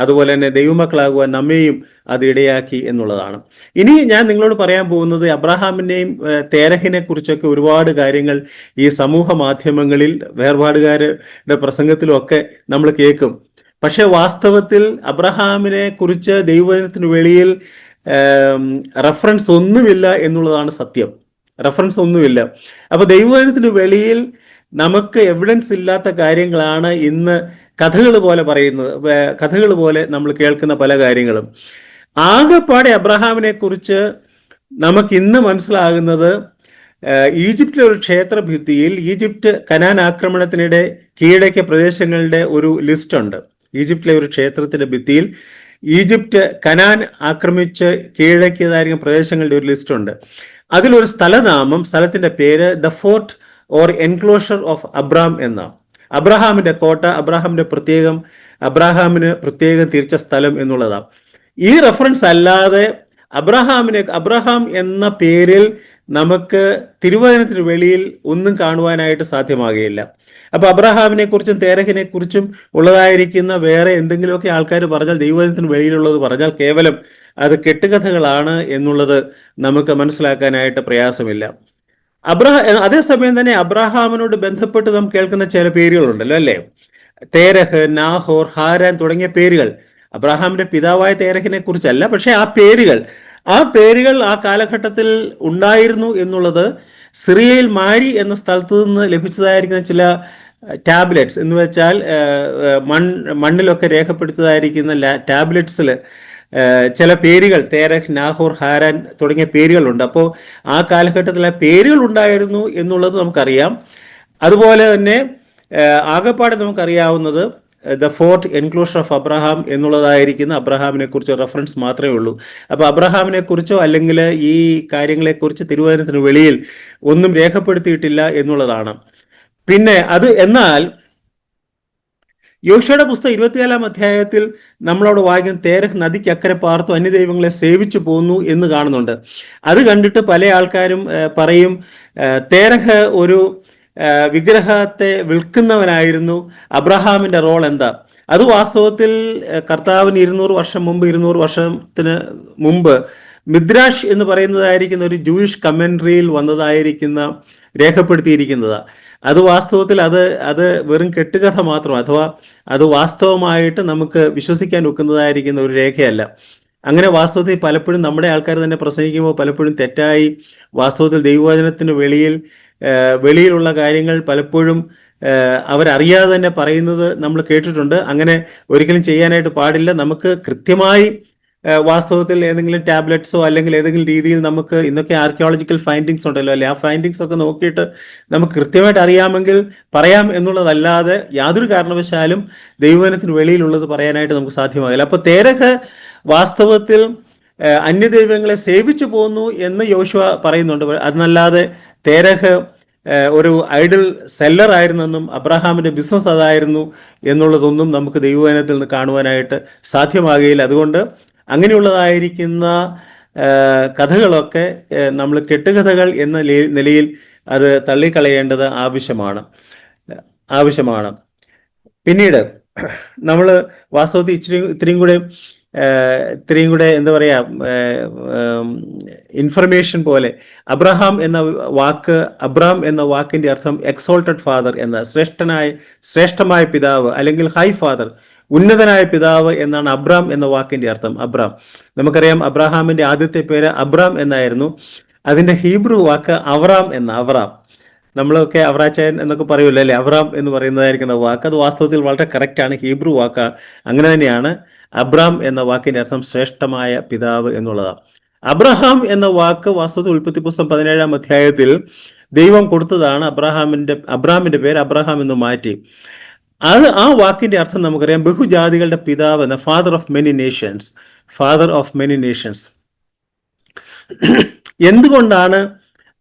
അതുപോലെ തന്നെ ദൈവമക്കളാകുവാൻ നമ്മെയും അത് ഇടയാക്കി എന്നുള്ളതാണ്. ഇനി ഞാൻ നിങ്ങളോട് പറയാൻ പോകുന്നത് അബ്രഹാമിനെയും തേരഹിനെ കുറിച്ചൊക്കെ ഒരുപാട് കാര്യങ്ങൾ ഈ സമൂഹ മാധ്യമങ്ങളിൽ വേർപാടുകാരുടെ പ്രസംഗത്തിലൊക്കെ നമ്മൾ കേൾക്കും. പക്ഷെ വാസ്തവത്തിൽ അബ്രഹാമിനെ കുറിച്ച് ദൈവത്തിന് വെളിയിൽ റെഫറൻസ് ഒന്നുമില്ല എന്നുള്ളതാണ് സത്യം. റെഫറൻസ് ഒന്നുമില്ല. അപ്പൊ ദൈവത്തിന് വെളിയിൽ നമുക്ക് എവിഡൻസ് ഇല്ലാത്ത കാര്യങ്ങളാണ് ഇന്ന് കഥകൾ പോലെ പറയുന്നത്, കഥകൾ പോലെ നമ്മൾ കേൾക്കുന്ന പല കാര്യങ്ങളും. ആകെപ്പാടെ അബ്രഹാമിനെ കുറിച്ച് നമുക്ക് ഇന്ന് മനസ്സിലാകുന്നത്, ഈജിപ്തിലെ ഒരു ക്ഷേത്ര ഭിത്തിയിൽ ഈജിപ്റ്റ് കനാൻ ആക്രമണത്തിനിടെ കീഴടക്കിയ പ്രദേശങ്ങളുടെ ഒരു ലിസ്റ്റ് ഉണ്ട്. ഈജിപ്തിലെ ഒരു ക്ഷേത്രത്തിന്റെ ഭിത്തിയിൽ ഈജിപ്റ്റ് കനാൻ ആക്രമിച്ച് കീഴടക്കിയതായിരിക്കും പ്രദേശങ്ങളുടെ ഒരു ലിസ്റ്റ് ഉണ്ട്. അതിലൊരു സ്ഥലനാമം, സ്ഥലത്തിന്റെ പേര് the fort or enclosure of Abram എന്ന, അബ്രഹാമിന്റെ കോട്ട, അബ്രഹാമിന് പ്രത്യേകം തിരിച്ച സ്ഥലം എന്നുള്ളതാണ്. ഈ റെഫറൻസ് അല്ലാതെ അബ്രഹാം എന്ന പേരിൽ നമുക്ക് തിരുവചനത്തിന് വെളിയിൽ ഒന്നും കാണുവാനായിട്ട് സാധ്യമാകുകയില്ല. അപ്പൊ അബ്രഹാമിനെ കുറിച്ചും തേരഹിനെ കുറിച്ചും ഉള്ളതായിരിക്കുന്ന വേറെ എന്തെങ്കിലുമൊക്കെ ആൾക്കാർ പറഞ്ഞാൽ, ദൈവത്തിന് വെളിയിലുള്ളത് പറഞ്ഞാൽ കേവലം അത് കെട്ടുകഥകളാണ് എന്നുള്ളത് നമുക്ക് മനസ്സിലാക്കാനായിട്ട് പ്രയാസമില്ല. അതേസമയം തന്നെ അബ്രഹാമിനോട് ബന്ധപ്പെട്ട് നാം കേൾക്കുന്ന ചില പേരുകളുണ്ടല്ലോ, അല്ലേ? തേരഹ്, നാഹോർ, ഹാരാൻ തുടങ്ങിയ പേരുകൾ അബ്രഹാമിന്റെ പിതാവായ തേരഹിനെ കുറിച്ചല്ല. പക്ഷെ ആ പേരുകൾ ആ കാലഘട്ടത്തിൽ ഉണ്ടായിരുന്നു എന്നുള്ളത് സിറിയയിൽ മാരി എന്ന സ്ഥലത്ത് നിന്ന് ലഭിച്ചതായിരിക്കുന്ന ചില ടാബ്ലറ്റ്സ്, എന്ന് വെച്ചാൽ മണ്ണിലൊക്കെ രേഖപ്പെടുത്തതായിരിക്കുന്ന ടാബ്ലറ്റ്സിൽ ചില പേരുകൾ, തേരഹ്, നാഹോർ, ഹാരാൻ തുടങ്ങിയ പേരുകളുണ്ട്. അപ്പോൾ ആ കാലഘട്ടത്തിൽ ആ പേരുകൾ ഉണ്ടായിരുന്നു എന്നുള്ളത് നമുക്കറിയാം. അതുപോലെ തന്നെ ആകെപ്പാടെ നമുക്കറിയാവുന്നത് the fort enclosure of Abraham എന്നുള്ളതായിരിക്കുന്ന അബ്രഹാമിനെ കുറിച്ച് റെഫറൻസ് മാത്രമേ ഉള്ളൂ. അപ്പോൾ അബ്രഹാമിനെ കുറിച്ചോ അല്ലെങ്കിൽ ഈ കാര്യങ്ങളെക്കുറിച്ച് തിരുവചനത്തിന് വെളിയിൽ ഒന്നും രേഖപ്പെടുത്തിയിട്ടില്ല എന്നുള്ളതാണ്. പിന്നെ എന്നാൽ യോശുവയുടെ പുസ്തകം 24-ാം അധ്യായത്തിൽ നമ്മളോട് വായിക്കുന്ന തേരഹ് നദിക്ക് അക്കരെ പാർത്തു അന്യദൈവങ്ങളെ സേവിച്ചു പോന്നു എന്ന് കാണുന്നുണ്ട്. അത് കണ്ടിട്ട് പല ആൾക്കാരും പറയും, തേരഹ് ഒരു വിഗ്രഹത്തെ വിൽക്കുന്നവനായിരുന്നു, അബ്രഹാമിന്റെ റോൾ എന്താ? അത് വാസ്തവത്തിൽ കർത്താവിന് 200 വർഷത്തിന് മുമ്പ് മിദ്രാഷ് എന്ന് പറയുന്നതായിരിക്കുന്ന ഒരു ജൂയിഷ് കമന്ററിയിൽ വന്നതായിരിക്കുന്ന രേഖപ്പെടുത്തിയിരിക്കുന്നതാണ്. അത് വാസ്തവത്തിൽ അത് വെറും കെട്ടുകഥ മാത്രം, അഥവാ അത് വാസ്തവമായിട്ട് നമുക്ക് വിശ്വസിക്കാൻ ഒക്കുന്നതായിരിക്കുന്ന ഒരു രേഖയല്ല. അങ്ങനെ വാസ്തവത്തിൽ പലപ്പോഴും നമ്മുടെ ആൾക്കാർ തന്നെ പ്രസംഗിക്കുമ്പോൾ പലപ്പോഴും തെറ്റായി വാസ്തവത്തിൽ ദൈവവചനത്തിന് വെളിയിലുള്ള കാര്യങ്ങൾ പലപ്പോഴും അവരറിയാതെ തന്നെ പറയുന്നത് നമ്മൾ കേട്ടിട്ടുണ്ട്. അങ്ങനെ ഒരിക്കലും ചെയ്യാനായിട്ട് പാടില്ല. നമുക്ക് കൃത്യമായി വാസ്തവത്തിൽ ഏതെങ്കിലും ടാബ്ലറ്റ്സോ അല്ലെങ്കിൽ ഏതെങ്കിലും രീതിയിൽ നമുക്ക് ഇന്നൊക്കെ ആർക്കിയോളജിക്കൽ ഫൈൻഡിങ്സ് ഉണ്ടല്ലോ, അല്ലെ? ആ ഫൈൻഡിങ്സ് ഒക്കെ നോക്കിയിട്ട് നമുക്ക് കൃത്യമായിട്ട് അറിയാമെങ്കിൽ പറയാം എന്നുള്ളതല്ലാതെ യാതൊരു കാരണവശാലും ദൈവവചനത്തിന് വെളിയിലുള്ളത് പറയാനായിട്ട് നമുക്ക് സാധ്യമാകില്ല. അപ്പോൾ തേരഹ് വാസ്തവത്തിൽ അന്യദൈവങ്ങളെ സേവിച്ചു പോന്നു എന്ന് യോശുവ പറയുന്നുണ്ട്. അതല്ലാതെ തേരഹ് ഒരു ഐഡൽ സെല്ലർ ആയിരുന്നെന്നും അബ്രഹാമിന്റെ ബിസിനസ് അതായിരുന്നു എന്നുള്ളതൊന്നും നമുക്ക് ദൈവവചനത്തിൽ നിന്ന് കാണുവാനായിട്ട് സാധ്യമാകുകയില്ല. അതുകൊണ്ട് അങ്ങനെയുള്ളതായിരിക്കുന്ന കഥകളൊക്കെ നമ്മൾ കെട്ടുകഥകൾ എന്ന നിലയിൽ അത് തള്ളിക്കളയേണ്ടത് ആവശ്യമാണ്. പിന്നീട് നമ്മൾ വാസ്തവത്തിൽ ഇത്രയും കൂടെ എന്താ പറയുക, ഇൻഫർമേഷൻ പോലെ അബ്രഹാം എന്ന വാക്കിന്റെ അർത്ഥം എക്സോൾട്ടഡ് ഫാദർ എന്ന, ശ്രേഷ്ഠമായ പിതാവ് അല്ലെങ്കിൽ ഹൈ ഫാദർ, ഉന്നതനായ പിതാവ് എന്നാണ് അബ്രാം എന്ന വാക്കിന്റെ അർത്ഥം. നമുക്കറിയാം അബ്രഹാമിന്റെ ആദ്യത്തെ പേര് അബ്രാം എന്നായിരുന്നു. അതിന്റെ ഹീബ്രു വാക്ക് അവറാം. നമ്മളൊക്കെ അവറാച്ചയൻ എന്നൊക്കെ പറയുമല്ലോ, അല്ലെ? അവറാം എന്ന് പറയുന്നതായിരിക്കുന്ന വാക്ക് അത് വാസ്തവത്തിൽ വളരെ കറക്റ്റാണ്, ഹീബ്രു വാക്ക് അങ്ങനെ തന്നെയാണ്. അബ്രാം എന്ന വാക്കിന്റെ അർത്ഥം ശ്രേഷ്ഠമായ പിതാവ് എന്നുള്ളതാണ്. അബ്രഹാം എന്ന വാക്ക് വാസ്തവത്തിൽ ഉൽപ്പത്തി പുസ്തകം 17-ാം അധ്യായത്തിൽ ദൈവം കൊടുത്തതാണ്. അബ്രാമിന്റെ പേര് അബ്രഹാം എന്ന് മാറ്റി. ആ വാക്കിന്റെ അർത്ഥം നമുക്കറിയാം, ബഹുജാതികളുടെ പിതാവ് എന്ന, father of many nations, father of many nations. എന്തുകൊണ്ടാണ്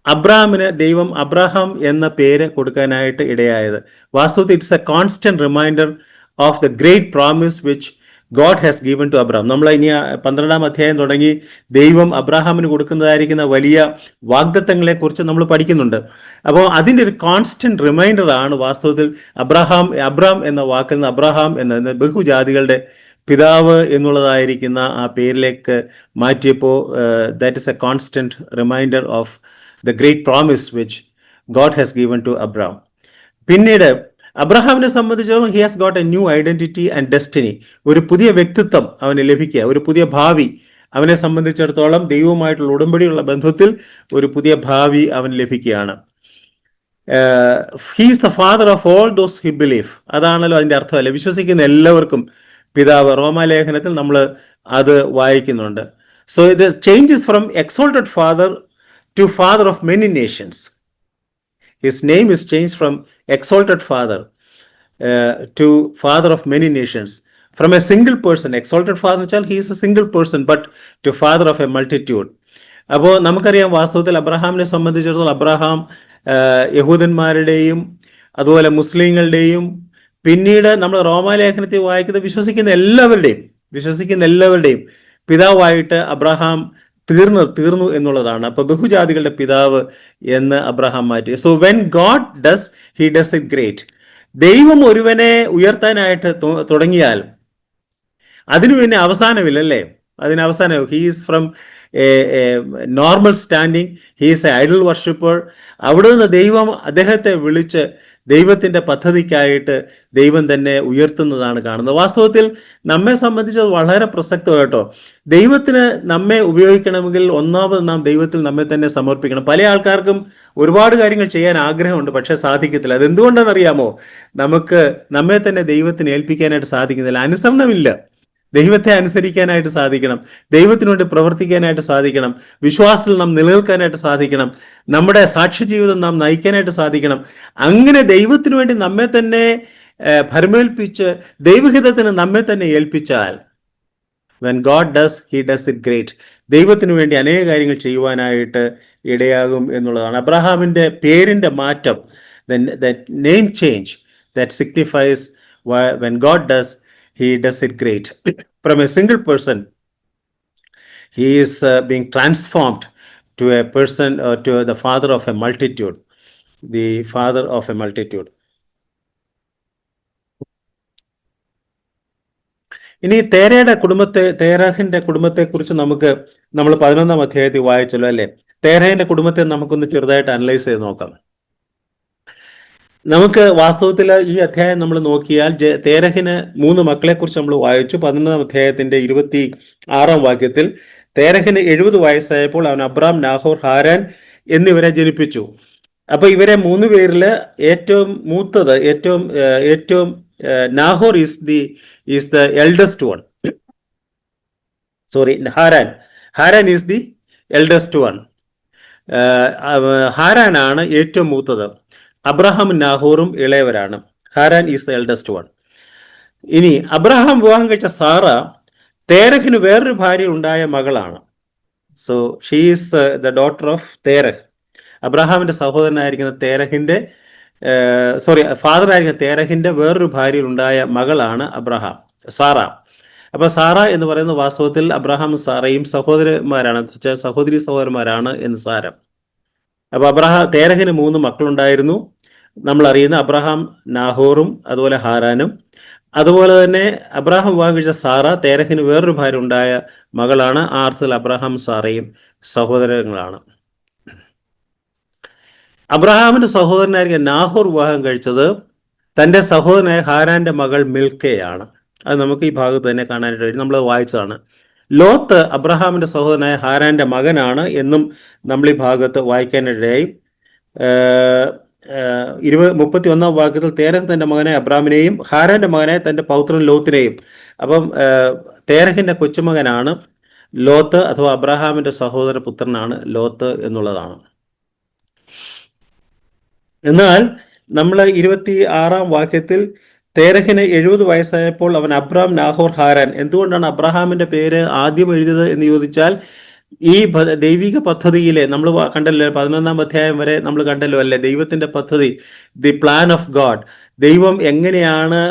അബ്രാമിന് ദൈവം അബ്രഹാം എന്ന പേര് കൊടുക്കാനായിട്ട് ഇടയായത്? വാസ്തവത്തിൽ it's a constant reminder of the great promise which God has given to Abraham. നമ്മൾ ഇനി 12-ാം അധ്യായം തുടങ്ങി ദൈവം അബ്രഹാമിന് കൊടുക്കുന്നതായിരിക്കുന്ന വലിയ വാഗ്ദത്തങ്ങളെ കുറിച്ച് നമ്മൾ പഠിക്കുന്നുണ്ട്. അപ്പോൾ അതിൻ്റെ ഒരു കോൺസ്റ്റന്റ് റിമൈൻഡർ ആണ് വാസ്തവത്തിൽ അബ്രാം എന്ന വാക്കിൽ നിന്ന് അബ്രഹാം എന്ന ബഹുജാതികളുടെ പിതാവ് എന്നുള്ളതായിരിക്കുന്ന ആ പേരിലേക്ക് മാറ്റിയപ്പോൾ that is a constant reminder of the great promise which God has given to Abraham. പിന്നീട് അബ്രഹാമിനെ സംബന്ധിച്ചിടത്തോളം he has got a new identity and destiny. ഒരു പുതിയ വ്യക്തിത്വം അവന് ലഭിക്കുക, ഒരു പുതിയ ഭാവി അവനെ സംബന്ധിച്ചിടത്തോളം ദൈവവുമായിട്ടുള്ള ഉടമ്പടിയുള്ള ബന്ധത്തിൽ ഒരു പുതിയ ഭാവി അവന് ലഭിക്കുകയാണ്. He is the father of all those he believe. അതാണല്ലോ അതിന്റെ അർത്ഥമല്ലേ, വിശ്വസിക്കുന്ന എല്ലാവർക്കും പിതാവ്. റോമാലേഖനത്തിൽ നമ്മൾ അത് വായിക്കുന്നുണ്ട്. സോ ഇത് changes from exalted father to father of many nations. His name is changed from exalted father to father of many nations. From a single person, exalted father എന്ന് വെച്ചാൽ he is a single person, but to father of a multitude. അപ്പോൾ നമുക്കറിയാം വാസ്തവത്തിൽ അബ്രഹാമിനെ സംബന്ധിച്ചിടത്തോളം Abraham യഹൂദന്മാരുടെയും അതുപോലെ മുസ്ലിങ്ങളുടെയും പിന്നീട് നമ്മൾ റോമാലേഖനത്തിൽ വായിക്കുന്നത് വിശ്വസിക്കുന്ന എല്ലാവരുടെയും പിതാവായിട്ട് അബ്രഹാം തീർന്നു എന്നുള്ളതാണ്. അപ്പൊ ബഹുജാതികളുടെ പിതാവ് എന്ന് അബ്രഹാം മാറ്റി. So when God does, he does it great. ദൈവം ഒരുവനെ ഉയർത്താനായിട്ട് തുടങ്ങിയാൽ അതിനു പിന്നെ അവസാനമില്ലല്ലേ, അതിന് അവസാനം. He is from normal standing, he is a idol worshipper. അവിടെ നിന്ന് ദൈവം അദ്ദേഹത്തെ വിളിച്ച് ദൈവത്തിന്റെ പദ്ധതിക്കായിട്ട് ദൈവം തന്നെ ഉയർത്തുന്നതാണ് കാണുന്നത്. വാസ്തവത്തിൽ നമ്മെ സംബന്ധിച്ച് വളരെ പ്രസക്തം കേട്ടോ. ദൈവത്തിന് നമ്മെ ഉപയോഗിക്കണമെങ്കിൽ ഒന്നാമത് നാം ദൈവത്തിൽ നമ്മെ തന്നെ സമർപ്പിക്കണം. പല ആൾക്കാർക്കും ഒരുപാട് കാര്യങ്ങൾ ചെയ്യാൻ ആഗ്രഹമുണ്ട്, പക്ഷെ സാധിക്കത്തില്ല. അതെന്തുകൊണ്ടാണെന്നറിയാമോ? നമുക്ക് നമ്മെ തന്നെ ദൈവത്തിന് ഏൽപ്പിക്കാനായിട്ട് സാധിക്കുന്നില്ല. അനുസരണമില്ല. ദൈവത്തെ അനുസരിക്കാനായിട്ട് സാധിക്കണം, ദൈവത്തിനു വേണ്ടി പ്രവർത്തിക്കാനായിട്ട് സാധിക്കണം, വിശ്വാസത്തിൽ നാം നിലനിൽക്കാനായിട്ട് സാധിക്കണം, നമ്മുടെ സാക്ഷ്യജീവിതം നാം നയിക്കാനായിട്ട് സാധിക്കണം. അങ്ങനെ ദൈവത്തിനു വേണ്ടി നമ്മെ തന്നെ ഭരമേൽപ്പിച്ച് ദൈവഹിതത്തിന് നമ്മെ തന്നെ ഏൽപ്പിച്ചാൽ when God does, he does it great. ദൈവത്തിനു വേണ്ടി അനേക കാര്യങ്ങൾ ചെയ്യുവാനായിട്ട് ഇടയാകും എന്നുള്ളതാണ്. അബ്രഹാമിന്റെ പേരിന്റെ മാറ്റം, that name change, that signifies when God does, he does it great. From a single person, he is being transformed to a person, to the father of a multitude, the father of a multitude. ഇനി തേരഹിന്റെ കുടുംബത്തെ കുറിച്ച് നമ്മൾ 11-ാം അധ്യായത്തിൽ വായിച്ചല്ലോ അല്ലെ. തേരഹിന്റെ കുടുംബത്തെ നമുക്കൊന്ന് ചെറുതായിട്ട് analyse ചെയ്ത് നോക്കാം. നമുക്ക് വാസ്തവത്തിൽ ഈ അധ്യായം നമ്മൾ നോക്കിയാൽ തേരഹിന് 3 മക്കളെ കുറിച്ച് നമ്മൾ വായിച്ചു. 11-ാം അധ്യായത്തിന്റെ 26-ാം വാക്യത്തിൽ തേരഹിന് 70 വയസ്സായപ്പോൾ അവൻ അബ്രാം, നാഹോർ, ഹാരാൻ എന്നിവരെ ജനിപ്പിച്ചു. അപ്പൊ ഇവരെ 3 പേരിൽ ഏറ്റവും മൂത്തത്, ഏറ്റവും Nahor is the eldest one. Sorry, Haran is the eldest one. Haran ആണ് ഏറ്റവും മൂത്തത്. അബ്രഹാമും നാഹോറും ഇളയവരാണ്. Haran is the eldest one. ഇനി അബ്രഹാം വിവാഹം കഴിച്ച സാറ തേരഹിന് വേറൊരു ഭാര്യ ഉണ്ടായ മകളാണ്. So she is the daughter of Terah. അബ്രഹാമിന്റെ സഹോദരനായിരിക്കുന്ന ഫാദറായിരിക്കുന്ന തേരഹിന്റെ വേറൊരു ഭാര്യയിൽ ഉണ്ടായ മകളാണ് സാറ. അപ്പൊ സാറ എന്ന് പറയുന്ന വാസ്തവത്തിൽ അബ്രഹാമും സാറയും സഹോദരി സഹോദരന്മാരാണ് എന്ന് സാരം. അപ്പൊ തേരഹിന് 3 മക്കളുണ്ടായിരുന്നു. നമ്മൾ അറിയുന്ന അബ്രഹാം, നാഹോറും അതുപോലെ ഹാരാനും. അതുപോലെ തന്നെ അബ്രഹാം വിവാഹം കഴിച്ച സാറ തേരഹിന് വേറൊരു ഭാര്യ ഉണ്ടായ മകളാണ്. ആ അർത്ഥത്തിൽ അബ്രഹാം സാറയും സഹോദരങ്ങളാണ്. അബ്രഹാമിന്റെ സഹോദരനായിരിക്കും നാഹോർ വിവാഹം കഴിച്ചത് തന്റെ സഹോദരനായ ഹാരാന്റെ മകൾ മിൽക്കയാണ്. അത് നമുക്ക് ഈ ഭാഗത്ത് തന്നെ കാണാനായിട്ട് കഴിയും, നമ്മൾ വായിച്ചതാണ്. ലോത്ത് അബ്രഹാമിന്റെ സഹോദരനായ ഹാരാന്റെ മകനാണ് എന്നും നമ്മൾ ഈ ഭാഗത്ത് വായിക്കാനിടയായി. 31-ാം വാക്യത്തിൽ തേരഹ് തന്റെ മകനായ അബ്രാമിനെയും ഹാരാന്റെ മകനായ തന്റെ പൗത്രൻ ലോത്തിനെയും. അപ്പം തേരഹിന്റെ കൊച്ചുമകനാണ് ലോത്ത്, അഥവാ അബ്രഹാമിന്റെ സഹോദര പുത്രനാണ് ലോത്ത് എന്നുള്ളതാണ്. എന്നാൽ നമ്മൾ 26-ാം വാക്യത്തിൽ തേരഹിന് 70 വയസ്സായപ്പോൾ അവൻ അബ്രാം, നാഹോർ, ഹാരാൻ. എന്തുകൊണ്ടാണ് അബ്രഹാമിന്റെ പേര് ആദ്യം എഴുതിയത് എന്ന് ചോദിച്ചാൽ, ഈ ദൈവിക പദ്ധതിയിലെ നമ്മൾ കണ്ടല്ലോ, 11-ാം അധ്യായം വരെ നമ്മൾ കണ്ടല്ലോ അല്ലേ, ദൈവത്തിന്റെ പദ്ധതി, ദി പ്ലാൻ ഓഫ് ഗോഡ്. ദൈവം എങ്ങനെയാണ്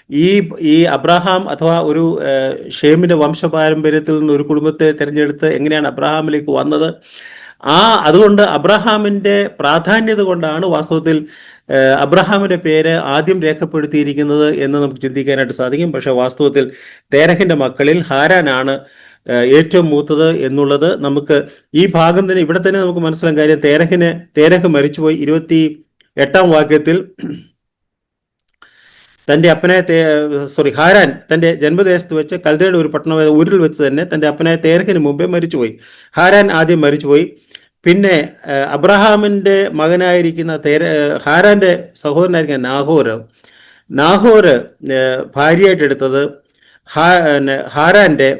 ഈ ഈ അബ്രഹാം അഥവാ ഒരു ഷേമിന്റെ വംശപാരമ്പര്യത്തിൽ നിന്ന് ഒരു കുടുംബത്തെ തിരഞ്ഞെടുത്ത് എങ്ങനെയാണ് അബ്രഹാമിലേക്ക് വന്നത്. അതുകൊണ്ട് അബ്രഹാമിന്റെ പ്രാധാന്യത കൊണ്ടാണ് വാസ്തവത്തിൽ അബ്രഹാമിന്റെ പേര് ആദ്യം രേഖപ്പെടുത്തിയിരിക്കുന്നത് എന്ന് നമുക്ക് ചിന്തിക്കാനായിട്ട് സാധിക്കും. പക്ഷെ വാസ്തവത്തിൽ തേരഹിന്റെ മക്കളിൽ ഹാരാനാണ് ഏറ്റവും മൂത്തത് എന്നുള്ളത് നമുക്ക് ഈ ഭാഗം തന്നെ ഇവിടെ തന്നെ നമുക്ക് മനസ്സിലാക്കാൻ കാര്യം, തേരഹ് മരിച്ചുപോയി. 28-ാം വാക്യത്തിൽ തന്റെ ഹാരാൻ തന്റെ ജന്മദേശത്ത് വെച്ച് കൽദയുടെ ഒരു പട്ടണമായ ഊരിൽ വെച്ച് തന്നെ തന്റെ അപ്പനായ തേരഹിന് മുമ്പേ മരിച്ചുപോയി. ഹാരാൻ ആദ്യം മരിച്ചുപോയി. പിന്നെ അബ്രഹാമിന്റെ മകനായിരിക്കുന്ന ഹാരാന്റെ സഹോദരനായിരിക്കുന്ന നാഹോർ ഭാര്യയായിട്ട് എടുത്തത് ഹാരാന്റെ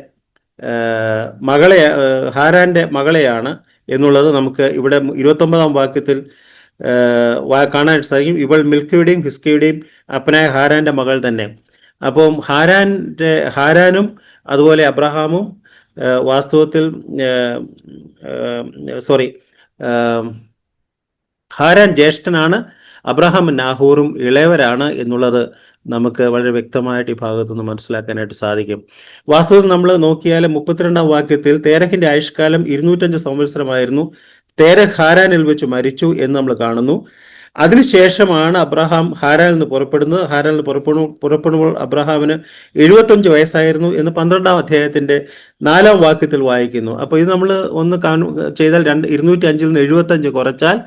മകളെയാണ് എന്നുള്ളത് നമുക്ക് ഇവിടെ 29-ാം വാക്യത്തിൽ കാണാനായിട്ട് സാധിക്കും. ഇവൾ മിൽക്കയുടെയും ഹിസ്കയുടെയും അപ്പനായ ഹാരാന്റെ മകൾ തന്നെ. അപ്പം ഹാരാനും അതുപോലെ അബ്രഹാമും വാസ്തവത്തിൽ ഹാരാൻ ജ്യേഷ്ഠനാണ്, അബ്രഹാം നാഹോറും ഇളയവരാണ് എന്നുള്ളത് നമുക്ക് വളരെ വ്യക്തമായിട്ട് ഈ ഭാഗത്തുനിന്ന് മനസ്സിലാക്കാനായിട്ട് സാധിക്കും. വാസ്തവത്തിൽ നമ്മൾ നോക്കിയാൽ 32-ാം വാക്യത്തിൽ തേരഹിന്റെ ആയുഷ്കാലം 205 സംവത്സരമായിരുന്നു. തേരഹ് ഹാരാനിൽ വെച്ച് മരിച്ചു എന്ന് നമ്മൾ കാണുന്നു. അതിനുശേഷമാണ് അബ്രഹാം ഹാരാനിൽ നിന്ന് പുറപ്പെടുന്നത്. ഹാരാനിൽ പുറപ്പെടുമ്പോൾ അബ്രഹാമിന് 75 വയസ്സായിരുന്നു എന്ന് 12-ാം അധ്യായത്തിന്റെ 4-ാം വാക്യത്തിൽ വായിക്കുന്നു. അപ്പോൾ ഇത് നമ്മൾ ഒന്ന് ചെയ്താൽ 205-ൽ നിന്ന് 75 കുറച്ചാൽ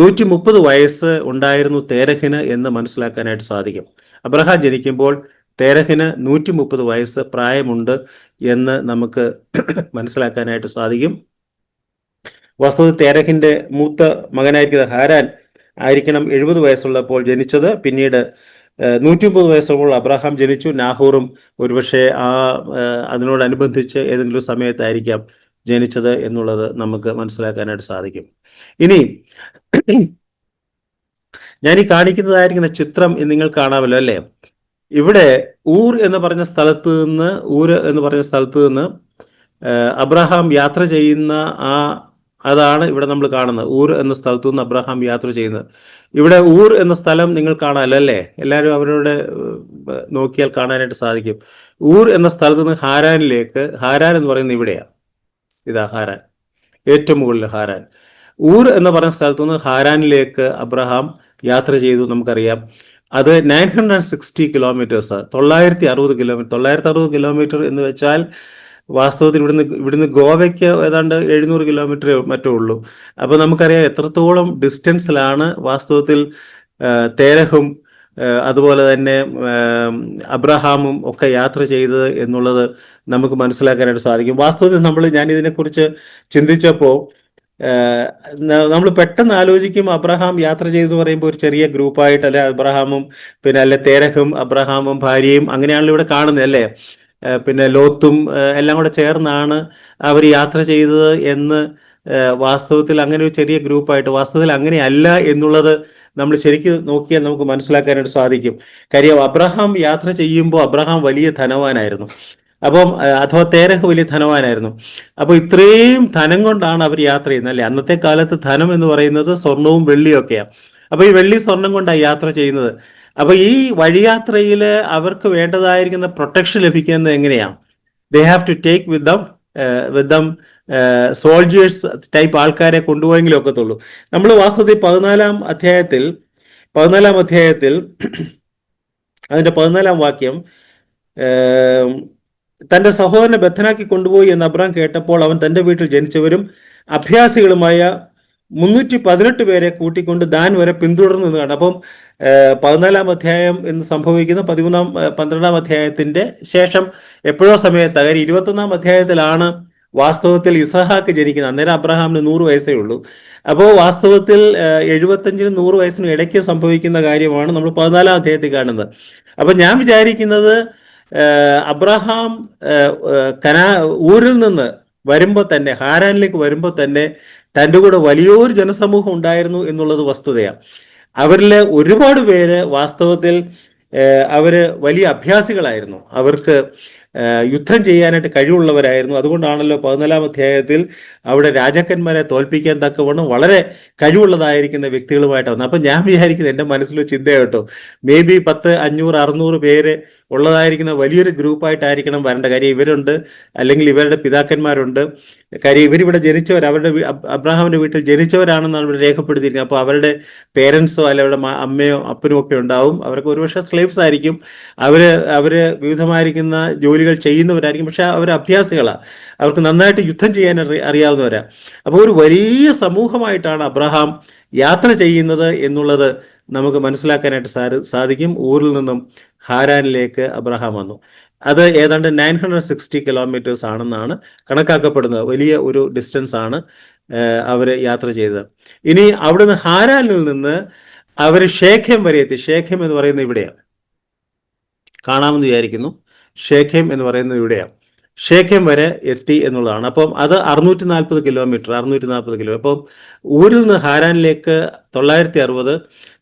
130 വയസ്സ് ഉണ്ടായിരുന്നു തേരഹിന് എന്ന് മനസ്സിലാക്കാനായിട്ട് സാധിക്കും. അബ്രഹാം ജനിക്കുമ്പോൾ തേരഹിന് 130 വയസ്സ് പ്രായമുണ്ട് എന്ന് നമുക്ക് മനസ്സിലാക്കാനായിട്ട് സാധിക്കും. വാസ്തവത്തിൽ തേരഹിന്റെ മൂത്ത മകനായിരിക്കുന്ന ഹാരാൻ ആയിരിക്കണം 70 വയസ്സുള്ളപ്പോൾ ജനിച്ചത്. പിന്നീട് 130 വയസ്സുള്ള അബ്രഹാം ജനിച്ചു. നാഹോറും ഒരുപക്ഷെ അതിനോടനുബന്ധിച്ച് ഏതെങ്കിലും സമയത്തായിരിക്കാം ജനിച്ചത് എന്നുള്ളത് നമുക്ക് മനസ്സിലാക്കാനായിട്ട് സാധിക്കും. ഇനി ഞാൻ ഈ കാണിക്കുന്നതായിരിക്കുന്ന ചിത്രം നിങ്ങൾ കാണാമല്ലോ അല്ലേ. ഇവിടെ ഊർ എന്ന് പറഞ്ഞ സ്ഥലത്ത് നിന്ന് അബ്രഹാം യാത്ര ചെയ്യുന്ന അതാണ് ഇവിടെ നമ്മൾ കാണുന്നത്. ഊർ എന്ന സ്ഥലത്തു നിന്ന് അബ്രഹാം യാത്ര ചെയ്യുന്നത്. ഇവിടെ ഊർ എന്ന സ്ഥലം നിങ്ങൾ കാണാമല്ലോ അല്ലേ. എല്ലാവരും അവരോട് നോക്കിയാൽ കാണാനായിട്ട് സാധിക്കും. ഊർ എന്ന സ്ഥലത്ത് നിന്ന് ഹാരാൻ എന്ന് പറയുന്നത് ഇവിടെയാണ്. ഇതാ ഹാരാൻ, ഏറ്റവും മുകളിൽ ഹാരാൻ. ഊർ എന്ന് പറയുന്ന സ്ഥലത്തു നിന്ന് ഹാരാനിലേക്ക് അബ്രഹാം യാത്ര ചെയ്തു. നമുക്കറിയാം അത് 960 കിലോമീറ്റേഴ്സ്, 960 കിലോമീറ്റർ എന്ന് വെച്ചാൽ വാസ്തവത്തിൽ ഇവിടുന്ന് ഗോവയ്ക്ക് ഏതാണ്ട് 700 കിലോമീറ്റർ മറ്റേ ഉള്ളൂ. അപ്പോൾ നമുക്കറിയാം എത്രത്തോളം ഡിസ്റ്റൻസിലാണ് വാസ്തവത്തിൽ തേരഹും അതുപോലെ തന്നെ അബ്രഹാമും ഒക്കെ യാത്ര ചെയ്തത് എന്നുള്ളത് നമുക്ക് മനസ്സിലാക്കാനായിട്ട് സാധിക്കും. വാസ്തവത്തിൽ ഞാൻ ഇതിനെക്കുറിച്ച് ചിന്തിച്ചപ്പോൾ നമ്മൾ പെട്ടെന്ന് ആലോചിക്കും അബ്രഹാം യാത്ര ചെയ്തു പറയുമ്പോൾ ഒരു ചെറിയ ഗ്രൂപ്പായിട്ട്, അല്ലെ അബ്രഹാമും പിന്നെ തേരഹും അബ്രഹാമും ഭാര്യയും അങ്ങനെയാണല്ലോ ഇവിടെ കാണുന്നത് അല്ലേ. പിന്നെ ലോത്തും എല്ലാം കൂടെ ചേർന്നാണ് അവർ യാത്ര ചെയ്തത് എന്ന് വാസ്തവത്തിൽ അങ്ങനെ ഒരു ചെറിയ ഗ്രൂപ്പായിട്ട്, വാസ്തവത്തിൽ അങ്ങനെയല്ല എന്നുള്ളത് നമ്മൾ ശരിക്കും നോക്കിയാൽ നമുക്ക് മനസ്സിലാക്കാനായിട്ട് സാധിക്കും. കാര്യം അബ്രഹാം യാത്ര ചെയ്യുമ്പോൾ അബ്രഹാം വലിയ ധനവാനായിരുന്നു. അപ്പം അഥവാ തേരഹ് വലിയ ധനവാനായിരുന്നു. അപ്പോൾ ഇത്രയും ധനം കൊണ്ടാണ് അവർ യാത്ര ചെയ്യുന്നത് അല്ലേ. അന്നത്തെ കാലത്ത് ധനം എന്ന് പറയുന്നത് സ്വർണവും വെള്ളിയും ഒക്കെയാണ്. അപ്പോൾ ഈ വെള്ളി സ്വർണം കൊണ്ടാണ് യാത്ര ചെയ്യുന്നത്. അപ്പോൾ ഈ വഴിയാത്രയിൽ അവർക്ക് വേണ്ടതായിരിക്കുന്ന പ്രൊട്ടക്ഷൻ ലഭിക്കുന്നത് എങ്ങനെയാണ്? They have to take with them soldiers type ആൾക്കാരെ കൊണ്ടുപോയെങ്കിലും ഒക്കത്തുള്ളൂ. നമ്മൾ വാസ്തവത്തിൽ 14-ാം അധ്യായത്തിൽ അതിന്റെ 14-ാം വാക്യം, തന്റെ സഹോദരനെ ബദ്ധനാക്കി കൊണ്ടുപോയി എന്ന് അബ്രഹാം കേട്ടപ്പോൾ അവൻ തന്റെ വീട്ടിൽ ജനിച്ചവരും അഭ്യാസികളുമായ 318 പേരെ കൂട്ടിക്കൊണ്ട് ദാൻ വരെ പിന്തുടർന്നു എന്ന് കാണാം. അപ്പം 14-ാം അധ്യായം എന്ന് സംഭവിക്കുന്ന 12-ാം അധ്യായത്തിന്റെ ശേഷം എപ്പോഴോ സമയത്ത്, കാര്യം 21-ാം അധ്യായത്തിലാണ് വാസ്തവത്തിൽ ഇസഹാക്ക് ജനിക്കുന്നത്. അന്നേരം അബ്രഹാമിന് 100 വയസ്സേ ഉള്ളൂ. അപ്പോൾ വാസ്തവത്തിൽ 75-നും 100 വയസ്സിനും ഇടയ്ക്ക് സംഭവിക്കുന്ന കാര്യമാണ് നമ്മൾ 14-ാം അധ്യായത്തിൽ കാണുന്നത്. അപ്പം ഞാൻ വിചാരിക്കുന്നത് അബ്രഹാം ഊരിൽ നിന്ന് വരുമ്പോൾ തന്നെ, ഹാരാനിലേക്ക് വരുമ്പോൾ തന്നെ തൻ്റെ കൂടെ വലിയൊരു ജനസമൂഹം ഉണ്ടായിരുന്നു എന്നുള്ളത് വസ്തുതയാണ്. അവരിൽ ഒരുപാട് പേര് വാസ്തവത്തിൽ അവര് വലിയ അഭ്യാസികളായിരുന്നു. അവർക്ക് യുദ്ധം ചെയ്യാനായിട്ട് കഴിവുള്ളവരായിരുന്നു. അതുകൊണ്ടാണല്ലോ 14-ാം അധ്യായത്തിൽ അവിടെ രാജാക്കന്മാരെ തോൽപ്പിക്കാൻ തക്കവണ്ണം വളരെ കഴിവുള്ളതായിരിക്കുന്ന വ്യക്തികളുമായിട്ട് വന്നത്. അപ്പം ഞാൻ വിചാരിക്കുന്നത്, എൻ്റെ മനസ്സിലൊരു ചിന്ത കേട്ടോ, മേ ബി 10, 500, 600 പേര് ഉള്ളതായിരിക്കുന്ന വലിയൊരു ഗ്രൂപ്പായിട്ടായിരിക്കണം വരേണ്ട. കാര്യം ഇവരുണ്ട്, അല്ലെങ്കിൽ ഇവരുടെ പിതാക്കന്മാരുണ്ട്. കാര്യം ഇവരിവിടെ ജനിച്ചവർ, അവരുടെ അബ്രഹാമിന്റെ വീട്ടിൽ ജനിച്ചവരാണെന്നാണ് ഇവിടെ രേഖപ്പെടുത്തിയിരിക്കുന്നത്. അപ്പോൾ അവരുടെ പേരൻസോ അല്ല അവരുടെ അമ്മയോ അപ്പനും ഒക്കെ ഉണ്ടാവും. അവർക്ക് ഒരുപക്ഷെ സ്ലേവ്സ് ആയിരിക്കും. അവര് വിവിധമായിരിക്കുന്ന ജോലികൾ ചെയ്യുന്നവരായിരിക്കും. പക്ഷെ അവർ അഭ്യാസികളാണ്. അവർക്ക് നന്നായിട്ട് യുദ്ധം ചെയ്യാൻ അറിയാവുന്നവരാണ്. അപ്പോൾ ഒരു വലിയ സമൂഹമായിട്ടാണ് അബ്രഹാം യാത്ര ചെയ്യുന്നത് എന്നുള്ളത് നമുക്ക് മനസ്സിലാക്കാനായിട്ട് സാധിക്കും. ഊരിൽ നിന്നും ഹാരാനിലേക്ക് അബ്രഹാം വന്നു. അത് ഏതാണ്ട് 960 കിലോമീറ്റേഴ്സ് ആണെന്നാണ് കണക്കാക്കപ്പെടുന്നത്. വലിയ ഒരു ഡിസ്റ്റൻസ് ആണ് അവർ യാത്ര ചെയ്തത്. ഇനി അവിടുന്ന് ഹാരാനിൽ നിന്ന് അവർ ഷേഖേം വരെ എത്തി. ഷേഖേം എന്ന് പറയുന്നത് ഇവിടെയാണ്, കാണാമെന്ന് വിചാരിക്കുന്നു. ഷേഖേം എന്ന് പറയുന്നത് ഇവിടെയാണ്. ഷേഖേം വരെ എത്തി എന്നുള്ളതാണ്. അപ്പം അത് 640 കിലോമീറ്റർ. അപ്പം ഊരിൽ നിന്ന് ഹാരാനിലേക്ക് 960,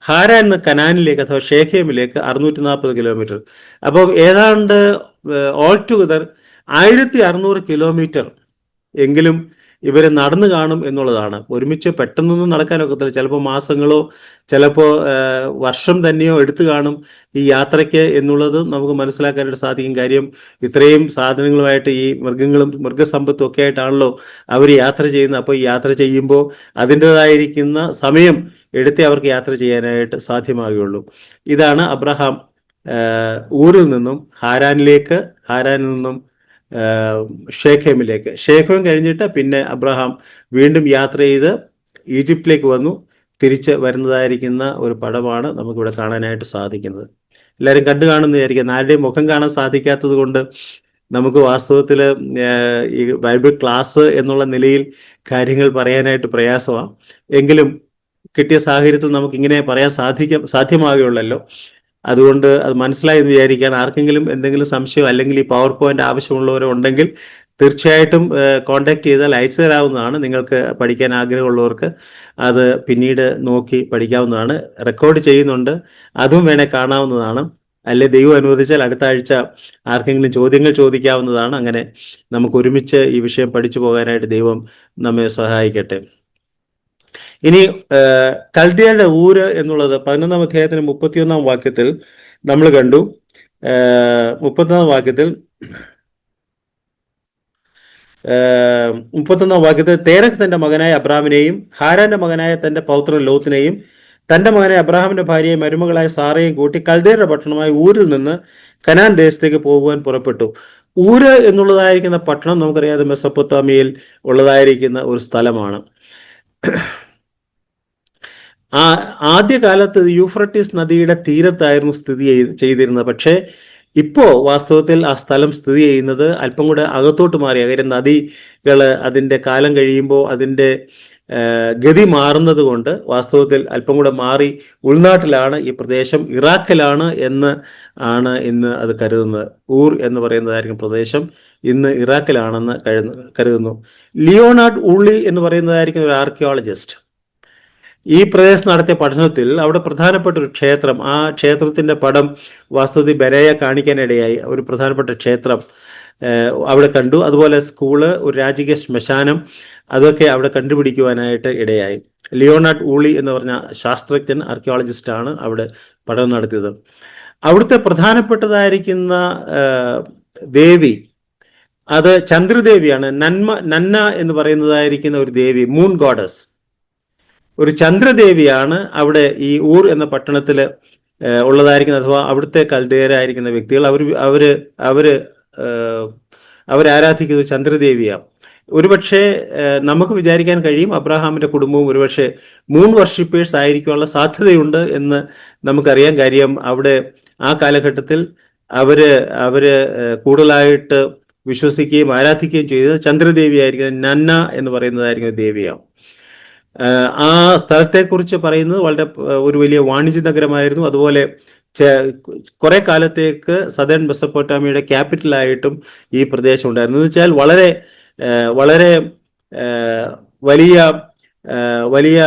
ഹാരാനിൽ നിന്ന് കനാനിലേക്ക് അഥവാ ഷേഖേമിലേക്ക് 640 കിലോമീറ്റർ. അപ്പം ഏതാണ്ട് ഓൾ ടുഗദർ 1600 കിലോമീറ്റർ എങ്കിലും ഇവർ നടന്നു കാണും എന്നുള്ളതാണ്. ഒരുമിച്ച് പെട്ടെന്നൊന്നും നടക്കാനൊക്കത്തില്ല. ചിലപ്പോൾ മാസങ്ങളോ ചിലപ്പോൾ വർഷം തന്നെയോ എടുത്തു കാണും ഈ യാത്രയ്ക്ക് എന്നുള്ളത് നമുക്ക് മനസ്സിലാക്കാനായിട്ട് സാധിക്കും. കാര്യം ഇത്രയും സാധനങ്ങളുമായിട്ട് ഈ മൃഗങ്ങളും മൃഗസമ്പത്തും ഒക്കെ ആയിട്ടാണല്ലോ അവർ യാത്ര ചെയ്യുന്നത്. അപ്പോൾ ഈ യാത്ര ചെയ്യുമ്പോൾ അതിൻ്റെതായിരിക്കുന്ന സമയം എടുത്തേ അവർക്ക് യാത്ര ചെയ്യാനായിട്ട് സാധ്യമാകുകയുള്ളൂ. ഇതാണ് അബ്രഹാം ഊരിൽ നിന്നും ഹാരാനിൽ നിന്നും ഷേഖേമിലേക്ക്. ഷേഖേം കഴിഞ്ഞിട്ട് പിന്നെ അബ്രഹാം വീണ്ടും യാത്ര ചെയ്ത് ഈജിപ്തിലേക്ക് വന്നു. തിരിച്ച് വരുന്നതായിരിക്കുന്ന ഒരു പടമാണ് നമുക്കിവിടെ കാണാനായിട്ട് സാധിക്കുന്നത്. എല്ലാവരും കണ്ടു കാണുന്നതായിരിക്കും. ആരുടെയും മുഖം കാണാൻ സാധിക്കാത്തത് കൊണ്ട് നമുക്ക് വാസ്തവത്തിൽ ഈ ബൈബിൾ ക്ലാസ് എന്നുള്ള നിലയിൽ കാര്യങ്ങൾ പറയാനായിട്ട് പ്രയാസമാണ്. എങ്കിലും കിട്ടിയ സാഹചര്യത്തിൽ നമുക്ക് ഇങ്ങനെ പറയാൻ സാധ്യമാകുകയുള്ളല്ലോ. അതുകൊണ്ട് അത് മനസ്സിലായി എന്ന് വിചാരിക്കുകയാണ്. ആർക്കെങ്കിലും എന്തെങ്കിലും സംശയം അല്ലെങ്കിൽ ഈ പവർ പോയിന്റ് ആവശ്യമുള്ളവരോ ഉണ്ടെങ്കിൽ തീർച്ചയായിട്ടും കോൺടാക്ട് ചെയ്താൽ അയച്ചു തരാവുന്നതാണ്. നിങ്ങൾക്ക് പഠിക്കാൻ ആഗ്രഹമുള്ളവർക്ക് അത് പിന്നീട് നോക്കി പഠിക്കാവുന്നതാണ്. റെക്കോർഡ് ചെയ്യുന്നുണ്ട്, അതും വേണേൽ കാണാവുന്നതാണ്. അല്ലെ ദൈവം അനുവദിച്ചാൽ അടുത്ത ആഴ്ച ആർക്കെങ്കിലും ചോദ്യങ്ങൾ ചോദിക്കാവുന്നതാണ്. അങ്ങനെ നമുക്ക് ഒരുമിച്ച് ഈ വിഷയം പഠിച്ചു പോകാനായിട്ട് ദൈവം നമ്മെ സഹായിക്കട്ടെ. ഇനി കൽദിയരുടെ ഊര് എന്നുള്ളത് 11-ാം അധ്യായത്തിന് 31-ാം വാക്യത്തിൽ നമ്മൾ കണ്ടു. 31-ാം വാക്യത്തിൽ തേരഹ് തന്റെ മകനായ അബ്രാമിനെയും ഹാരാന്റെ മകനായ തന്റെ പൗത്രൻ ലോത്തിനെയും തന്റെ മകനായ അബ്രാഹാമിന്റെ ഭാര്യയെ മരുമകളായ സാറയും കൂട്ടി കൽദിയരുടെ പട്ടണമായ ഊരിൽ നിന്ന് കനാൻ ദേശത്തേക്ക് പോകുവാൻ പുറപ്പെട്ടു. ഊര് എന്നുള്ളതായിരിക്കുന്ന പട്ടണം നമുക്കറിയാതെ മെസൊപ്പൊത്താമിയയിൽ ഉള്ളതായിരിക്കുന്ന ഒരു സ്ഥലമാണ്. ആദ്യകാലത്ത് യൂഫ്രട്ടീസ് നദിയുടെ തീരത്തായിരുന്നു സ്ഥിതി ചെയ്തിരുന്നത്. പക്ഷേ ഇപ്പോൾ വാസ്തവത്തിൽ ആ സ്ഥലം സ്ഥിതി ചെയ്യുന്നത് അല്പം കൂടെ അകത്തോട്ട് മാറിയ. കാര്യം നദികൾ അതിൻ്റെ കാലം കഴിയുമ്പോൾ അതിൻ്റെ ഗതി മാറുന്നത് കൊണ്ട് വാസ്തവത്തിൽ അല്പം കൂടെ മാറി ഉൾനാട്ടിലാണ് ഈ പ്രദേശം. ഇറാഖിലാണ് എന്ന് ആണ് ഇന്ന് അത് കരുതുന്നത്. ഊർ എന്ന് പറയുന്നതായിരിക്കും പ്രദേശം ഇന്ന് ഇറാഖിലാണെന്ന് കരുതുന്നു. ലിയോണാർഡ് ഊളി എന്ന് പറയുന്നതായിരിക്കും ഒരു ആർക്കിയോളജിസ്റ്റ്. ഈ പ്രദേശത്ത് നടത്തിയ പഠനത്തിൽ അവിടെ പ്രധാനപ്പെട്ട ഒരു ക്ഷേത്രം, ആ ക്ഷേത്രത്തിൻ്റെ പടം വാസ്തവത്തിൽ ബെരയെ കാണിക്കാനിടയായി. ഒരു പ്രധാനപ്പെട്ട ക്ഷേത്രം അവിടെ കണ്ടു. അതുപോലെ സ്കൂള്, ഒരു രാജകീയ ശ്മശാനം, അതൊക്കെ അവിടെ കണ്ടുപിടിക്കുവാനായിട്ട് ഇടയായി. ലിയോണാർഡ് ഊളി എന്ന് പറഞ്ഞ ശാസ്ത്രജ്ഞൻ, ആർക്കിയോളജിസ്റ്റാണ് അവിടെ പഠനം നടത്തിയത്. അവിടുത്തെ പ്രധാനപ്പെട്ടതായിരിക്കുന്ന ദേവി അത് ചന്ദ്രദേവിയാണ്. നന്ന എന്ന് പറയുന്നതായിരിക്കുന്ന ഒരു ദേവി, മൂൺ ഗോഡസ്, ഒരു ചന്ദ്രദേവിയാണ് അവിടെ ഈ ഊർ എന്ന പട്ടണത്തിൽ ഉള്ളതായിരിക്കുന്ന, അഥവാ അവിടുത്തെ കൽദേയരായിരിക്കുന്ന വ്യക്തികൾ അവരാരാധിക്കുന്നത് ചന്ദ്രദേവിയാണ്. ഒരുപക്ഷെ നമുക്ക് വിചാരിക്കാൻ കഴിയും അബ്രഹാമിന്റെ കുടുംബവും ഒരുപക്ഷെ മൂൺ വർഷിപ്പേഴ്സ് ആയിരിക്കാനുള്ള സാധ്യതയുണ്ട് എന്ന് നമുക്കറിയാൻ. കാര്യം അവിടെ ആ കാലഘട്ടത്തിൽ അവര് കൂടുതലായിട്ട് വിശ്വസിക്കുകയും ആരാധിക്കുകയും ചെയ്തത് ചന്ദ്രദേവി ആയിരിക്കുന്ന നന്ന എന്ന് പറയുന്നതായിരിക്കുന്ന ദേവിയാണ്. ആ സ്ഥലത്തെക്കുറിച്ച് പറയുന്നത് വളരെ ഒരു വലിയ വാണിജ്യ നഗരമായിരുന്നു. അതുപോലെ കുറെ കാലത്തേക്ക് സദേൺ മെസൊപ്പൊട്ടാമിയയുടെ ക്യാപിറ്റലായിട്ടും ഈ പ്രദേശം ഉണ്ടായിരുന്നു. എന്ന് വെച്ചാൽ വളരെ വലിയ വലിയ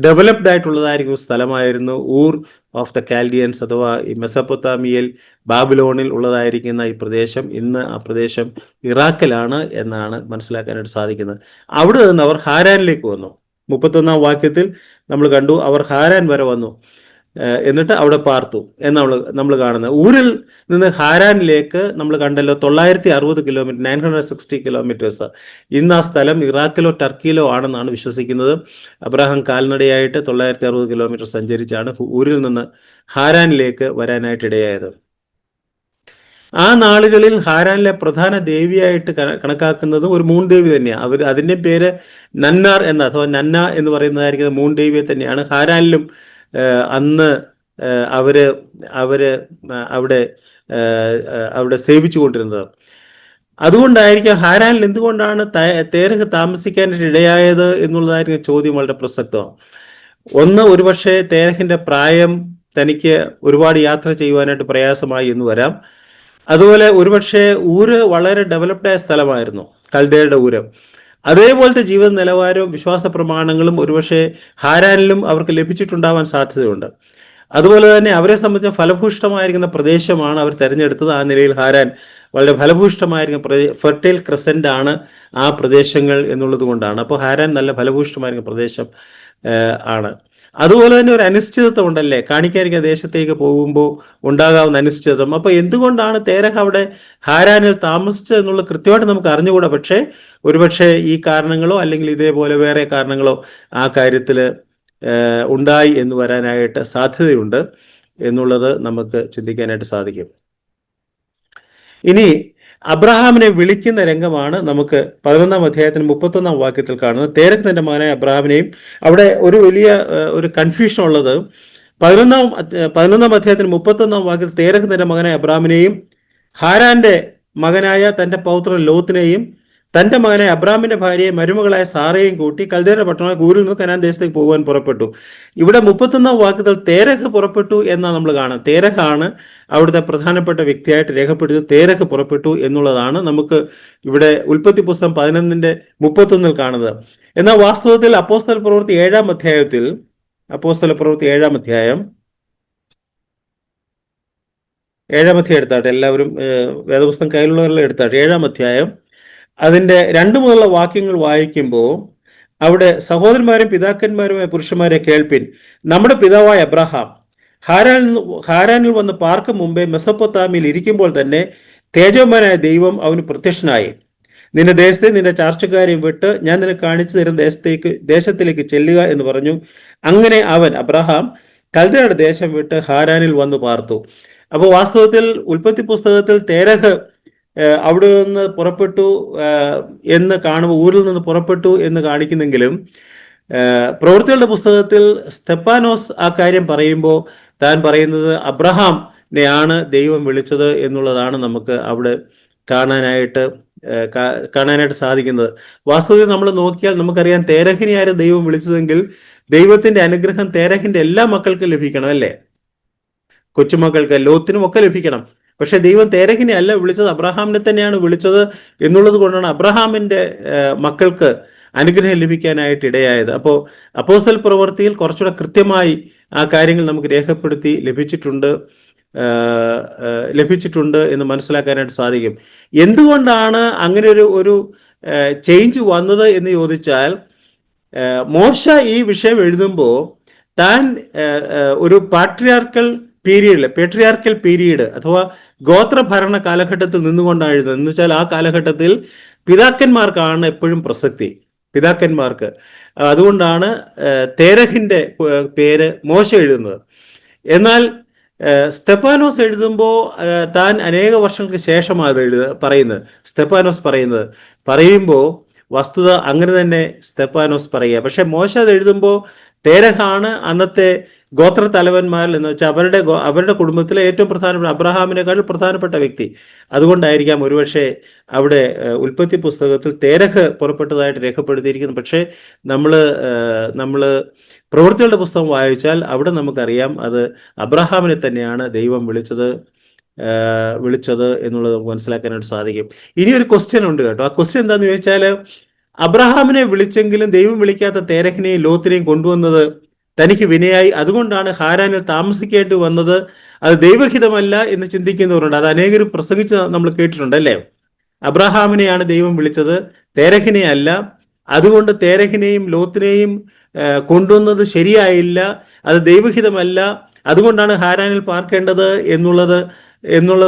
ഡെവലപ്ഡ് ആയിട്ടുള്ളതായിരിക്കും ഒരു സ്ഥലമായിരുന്നു ഊർ ഓഫ് ദ കാൽഡിയൻസ്, അഥവാ ഈ മെസപ്പൊത്താമിയയിൽ ബാബിലോണിൽ ഉള്ളതായിരിക്കുന്ന ഈ പ്രദേശം. ഇന്ന് ആ പ്രദേശം ഇറാഖിലാണ് എന്നാണ് മനസ്സിലാക്കാനായിട്ട് സാധിക്കുന്നത്. അവിടെ നിന്ന് അവർ ഹാരാനിലേക്ക് വന്നു. 31-ാം വാക്യത്തിൽ നമ്മൾ കണ്ടു അവർ ഹാരാൻ വരെ വന്നു, എന്നിട്ട് അവിടെ പാർത്തു എന്നാണ് നമ്മൾ കാണുന്നത്. ഊരിൽ നിന്ന് ഹാരാനിലേക്ക് നമ്മൾ കണ്ടല്ലോ 960 കിലോമീറ്റർ, 960 കിലോമീറ്റേഴ്സ്. ഇന്ന് ആ സ്ഥലം ഇറാഖിലോ ടർക്കിയിലോ ആണെന്നാണ് വിശ്വസിക്കുന്നത്. അബ്രഹാം കാൽനടയായിട്ട് 960 കിലോമീറ്റർ സഞ്ചരിച്ചാണ് ഊരിൽ നിന്ന് ഹാരാനിലേക്ക് വരാനായിട്ട് ഇടയായത്. ആ നാളുകളിൽ ഹാരാനിലെ പ്രധാന ദേവിയായിട്ട് കണക്കാക്കുന്നതും ഒരു മൂൺ ദേവി തന്നെയാണ്. അതിൻ്റെ പേര് നന്നാർ എന്ന, അഥവാ നന്ന എന്ന് പറയുന്നതായിരിക്കുന്നത് മൂൺ ദേവിയെ തന്നെയാണ്. ഹാരാനിലും അന്ന് അവര് അവിടെ അവിടെ സേവിച്ചു കൊണ്ടിരുന്നത്. അതുകൊണ്ടായിരിക്കും ഹാരാനിൽ എന്തുകൊണ്ടാണ് തേരഹ് താമസിക്കാനായിട്ട് ഇടയായത് എന്നുള്ളതായിരിക്കും ചോദ്യം വളരെ പ്രസക്തമാണ്. ഒന്ന്, ഒരുപക്ഷെ തേരഹിന്റെ പ്രായം തനിക്ക് ഒരുപാട് യാത്ര ചെയ്യുവാനായിട്ട് പ്രയാസമായി എന്ന് വരാം. അതുപോലെ ഒരുപക്ഷെ ഊര് വളരെ ഡെവലപ്ഡ് ആയ സ്ഥലമായിരുന്നു, കൽദയുടെ ഊര്. അതേപോലത്തെ ജീവിത നിലവാരവും വിശ്വാസ പ്രമാണങ്ങളും ഒരുപക്ഷെ ഹാരാനിലും അവർക്ക് ലഭിച്ചിട്ടുണ്ടാവാൻ സാധ്യതയുണ്ട്. അതുപോലെ തന്നെ അവരെ സംബന്ധിച്ച ഫലഭൂഷ്ടമായിരിക്കുന്ന പ്രദേശമാണ് അവർ തിരഞ്ഞെടുത്തത്. ആ നിലയിൽ ഹാരാൻ വളരെ ഫലഭൂഷ്ടമായിരിക്കുന്ന ഫെർട്ടൈൽ ക്രസന്റ് ആണ് ആ പ്രദേശങ്ങൾ എന്നുള്ളത് കൊണ്ടാണ്. അപ്പോൾ ഹാരാൻ നല്ല ഫലഭൂഷ്ടമായിരിക്കുന്ന പ്രദേശം ആണ്. അതുപോലെ തന്നെ ഒരു അനിശ്ചിതത്വം ഉണ്ടല്ലേ, കാണിക്കാതിരിക്കുന്ന ദേശത്തേക്ക് പോകുമ്പോൾ ഉണ്ടാകാവുന്ന അനിശ്ചിതത്വം. അപ്പോൾ എന്തുകൊണ്ടാണ് തേരഹ് അവിടെ ഹാരാനിൽ താമസിച്ചത് എന്നുള്ളത് കൃത്യമായിട്ട് നമുക്ക് അറിഞ്ഞുകൂടാ. പക്ഷേ ഒരുപക്ഷെ ഈ കാരണങ്ങളോ അല്ലെങ്കിൽ ഇതേപോലെ വേറെ കാരണങ്ങളോ ആ കാര്യത്തിൽ ഉണ്ടായി എന്ന് വരാനായിട്ട് സാധ്യതയുണ്ട് എന്നുള്ളത് നമുക്ക് ചിന്തിക്കാനായിട്ട് സാധിക്കും. ഇനി അബ്രഹാമിനെ വിളിക്കുന്ന രംഗമാണ് നമുക്ക് 11-ാം അധ്യായത്തിന് 31-ാം വാക്യത്തിൽ കാണുന്നത്. തേരഹ് തന്റെ മകനായ അബ്രഹാമിനെയും, അവിടെ ഒരു വലിയ ഒരു കൺഫ്യൂഷൻ ഉള്ളത് 11-ാം അധ്യായത്തിന് 31-ാം വാക്യത്തിൽ തേരഹ് തന്റെ മകനായ അബ്രഹാമിനെയും ഹാരാന്റെ മകനായ തന്റെ പൗത്രൻ ലോത്തിനെയും തന്റെ മകനായ അബ്രാമിന്റെ ഭാര്യയെ മരുമകളായ സാറയെയും കൂട്ടി കൽദേരുടെ പട്ടണമായ ഊരിൽ നിന്ന് കനാൻ ദേശത്തേക്ക് പോകാൻ പുറപ്പെട്ടു. ഇവിടെ 31-ാം വാക്യത്തിൽ തേരഹ് പുറപ്പെട്ടു എന്നാണ് നമ്മൾ കാണുന്നത്. തേരഹാണ് അവിടുത്തെ പ്രധാനപ്പെട്ട വ്യക്തിയായിട്ട് രേഖപ്പെടുത്തിയത്. തേരഹ് പുറപ്പെട്ടു എന്നുള്ളതാണ് നമുക്ക് ഇവിടെ ഉൽപ്പത്തി പുസ്തകം 11-31 കാണുന്നത്. എന്നാൽ വാസ്തവത്തിൽ അപ്പോസ്തല പ്രവൃത്തി 7-ാം അധ്യായത്തിൽ, അപ്പോസ്തല പ്രവൃത്തി 7-ാം അധ്യായം എടുത്താട്ടെ, എല്ലാവരും വേദപുസ്തകം കയ്യിലുള്ളവരെല്ലാം എടുത്താട്ടെ. 7-ാം അധ്യായം അതിൻ്റെ 2 മുതലുള്ള വാക്യങ്ങൾ വായിക്കുമ്പോൾ അവിടെ സഹോദരന്മാരും പിതാക്കന്മാരുമായ പുരുഷന്മാരെ കേൾപ്പിൻ, നമ്മുടെ പിതാവായ അബ്രഹാം ഹാരാനിൽ വന്ന് പാർക്കും മുമ്പേ മെസൊപ്പൊത്താമിയിൽ ഇരിക്കുമ്പോൾ തന്നെ തേജോമാനായ ദൈവം അവന് പ്രത്യക്ഷനായി. നിന്റെ ദേശത്തെ നിന്റെ ചാർച്ചക്കാരെയും വിട്ട് ഞാൻ നിനക്ക് കാണിച്ചു തരുന്ന ദേശത്തിലേക്ക് ചെല്ലുക എന്ന് പറഞ്ഞു. അങ്ങനെ അവൻ അബ്രഹാം കൽദയുടെ ദേശം വിട്ട് ഹാരാനിൽ വന്ന് പാർത്തു. അപ്പോൾ വാസ്തവത്തിൽ ഉൽപ്പത്തി പുസ്തകത്തിൽ തേരഹ് അവിടെ നിന്ന് പുറപ്പെട്ടു എന്ന് കാണുമ്പോൾ, ഊരിൽ നിന്ന് പുറപ്പെട്ടു എന്ന് കാണിക്കുന്നെങ്കിലും പ്രവൃത്തികളുടെ പുസ്തകത്തിൽ സ്തെഫാനോസ് ആ കാര്യം പറയുമ്പോൾ താൻ പറയുന്നത് അബ്രഹാമിനെയാണ് ദൈവം വിളിച്ചത് എന്നുള്ളതാണ് നമുക്ക് അവിടെ കാണാനായിട്ട് സാധിക്കുന്നത്. വാസ്തവത്തിൽ നമ്മൾ നോക്കിയാൽ നമുക്കറിയാം തേരഹിനെ ആരും ദൈവം വിളിച്ചതെങ്കിൽ ദൈവത്തിന്റെ അനുഗ്രഹം തേരഹിന്റെ എല്ലാ മക്കൾക്കും ലഭിക്കണം, അല്ലേ? കൊച്ചുമക്കൾക്ക്, ലോത്തിനും ഒക്കെ ലഭിക്കണം. പക്ഷെ ദൈവം തേരഹിനെ അല്ല വിളിച്ചത്, അബ്രഹാമിനെ തന്നെയാണ് വിളിച്ചത് എന്നുള്ളത് കൊണ്ടാണ് അബ്രഹാമിന്റെ മക്കൾക്ക് അനുഗ്രഹം ലഭിക്കാനായിട്ട് ഇടയായത്. അപ്പോൾ അപ്പോസ്തല പ്രവൃത്തിയിൽ കുറച്ചുകൂടെ കൃത്യമായി ആ കാര്യങ്ങൾ നമുക്ക് രേഖപ്പെടുത്തി ലഭിച്ചിട്ടുണ്ട് എന്ന് മനസ്സിലാക്കാനായിട്ട് സാധിക്കും. എന്തുകൊണ്ടാണ് അങ്ങനെ ഒരു ചേഞ്ച് വന്നത് എന്ന് ചോദിച്ചാൽ, മോശ ഈ വിഷയം എഴുതുമ്പോൾ താൻ ഒരു പേട്രിയാർക്കൽ പീരീഡ് അഥവാ ഗോത്രഭരണ കാലഘട്ടത്തിൽ നിന്നുകൊണ്ടാണ് എഴുതുന്നത്. എന്ന് വെച്ചാൽ ആ കാലഘട്ടത്തിൽ പിതാക്കന്മാർക്കാണ് എപ്പോഴും പ്രസക്തി, പിതാക്കന്മാർക്ക്. അതുകൊണ്ടാണ് തേരഹിന്റെ പേര് മോശ എഴുതുന്നത്. എന്നാൽ സ്തെഫാനോസ് എഴുതുമ്പോൾ താൻ അനേക വർഷങ്ങൾക്ക് ശേഷമാണ് പറയുന്നത്. സ്തെഫാനോസ് പറയുമ്പോൾ വസ്തുത അങ്ങനെ തന്നെ സ്തെഫാനോസ് പറയുക. പക്ഷെ മോശ അത് എഴുതുമ്പോൾ തേരഹാണ് അന്നത്തെ ഗോത്ര തലവന്മാരിൽ എന്ന് വെച്ചാൽ അവരുടെ കുടുംബത്തിലെ ഏറ്റവും പ്രധാനപ്പെട്ട, അബ്രഹാമിനേക്കാൾ പ്രധാനപ്പെട്ട വ്യക്തി. അതുകൊണ്ടായിരിക്കാം ഒരുപക്ഷെ അവിടെ ഉൽപ്പത്തി പുസ്തകത്തിൽ തേരഹ് പുറപ്പെട്ടതായിട്ട് രേഖപ്പെടുത്തിയിരിക്കുന്നു. പക്ഷേ നമ്മൾ പ്രവൃത്തികളുടെ പുസ്തകം വായിച്ചാൽ അവിടെ നമുക്കറിയാം അത് അബ്രഹാമിനെ തന്നെയാണ് ദൈവം വിളിച്ചത് എന്നുള്ളത് നമുക്ക് മനസ്സിലാക്കാനായിട്ട് സാധിക്കും. ഇനി ഒരു ക്വസ്റ്റ്യൻ ഉണ്ട് കേട്ടോ. ആ ക്വസ്റ്റ്യൻ എന്താണെന്ന് ചോദിച്ചാൽ, അബ്രഹാമിനെ വിളിച്ചെങ്കിലും ദൈവം വിളിക്കാത്ത തേരഹിനെയും ലോത്തിനെയും കൊണ്ടുവന്നത് തനിക്ക് വിനയായി. അതുകൊണ്ടാണ് ഹാരാനിൽ താമസിക്കേണ്ടി വന്നത്. അത് ദൈവഹിതമല്ല എന്ന് ചിന്തിക്കുന്നവരുണ്ട്. അത് അനേകരും പ്രസംഗിച്ച് നമ്മൾ കേട്ടിട്ടുണ്ട്, അല്ലേ? അബ്രഹാമിനെയാണ് ദൈവം വിളിച്ചത്, തേരഹിനെ അല്ല. അതുകൊണ്ട് തേരഹിനെയും ലോത്തിനെയും കൊണ്ടുവന്നത് ശരിയായില്ല, അത് ദൈവഹിതമല്ല. അതുകൊണ്ടാണ് ഹാരാനിൽ പാർക്കേണ്ടത് എന്നുള്ളത്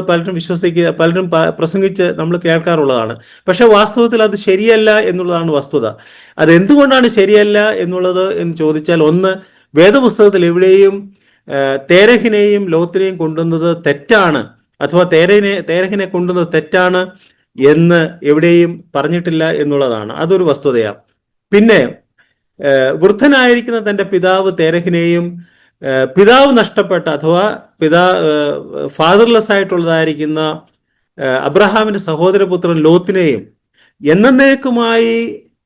പലരും പ്രസംഗിച്ച് നമ്മൾ കേൾക്കാറുള്ളതാണ്. പക്ഷെ വാസ്തവത്തിൽ അത് ശരിയല്ല എന്നുള്ളതാണ് വസ്തുത. അത് എന്തുകൊണ്ടാണ് ശരിയല്ല എന്നുള്ളത് എന്ന് ചോദിച്ചാൽ, ഒന്ന്, വേദപുസ്തകത്തിൽ എവിടെയും തേരഹിനെയും ലോത്തിനെയും കൊണ്ടുവന്നത് തെറ്റാണ്, അഥവാ തേരഹിനെ കൊണ്ടുവന്നത് തെറ്റാണ് എന്ന് എവിടെയും പറഞ്ഞിട്ടില്ല എന്നുള്ളതാണ്. അതൊരു വസ്തുതയാണ്. പിന്നെ വൃദ്ധനായിരിക്കുന്ന തൻ്റെ പിതാവ് തേരഹിനെയും പിതാവ് നഷ്ടപ്പെട്ട അഥവാ ഫാദർലെസ് ആയിട്ടുള്ളതായിരിക്കുന്ന അബ്രഹാമിന്റെ സഹോദരപുത്രൻ ലോത്തിനെയും എന്നേക്കുമായി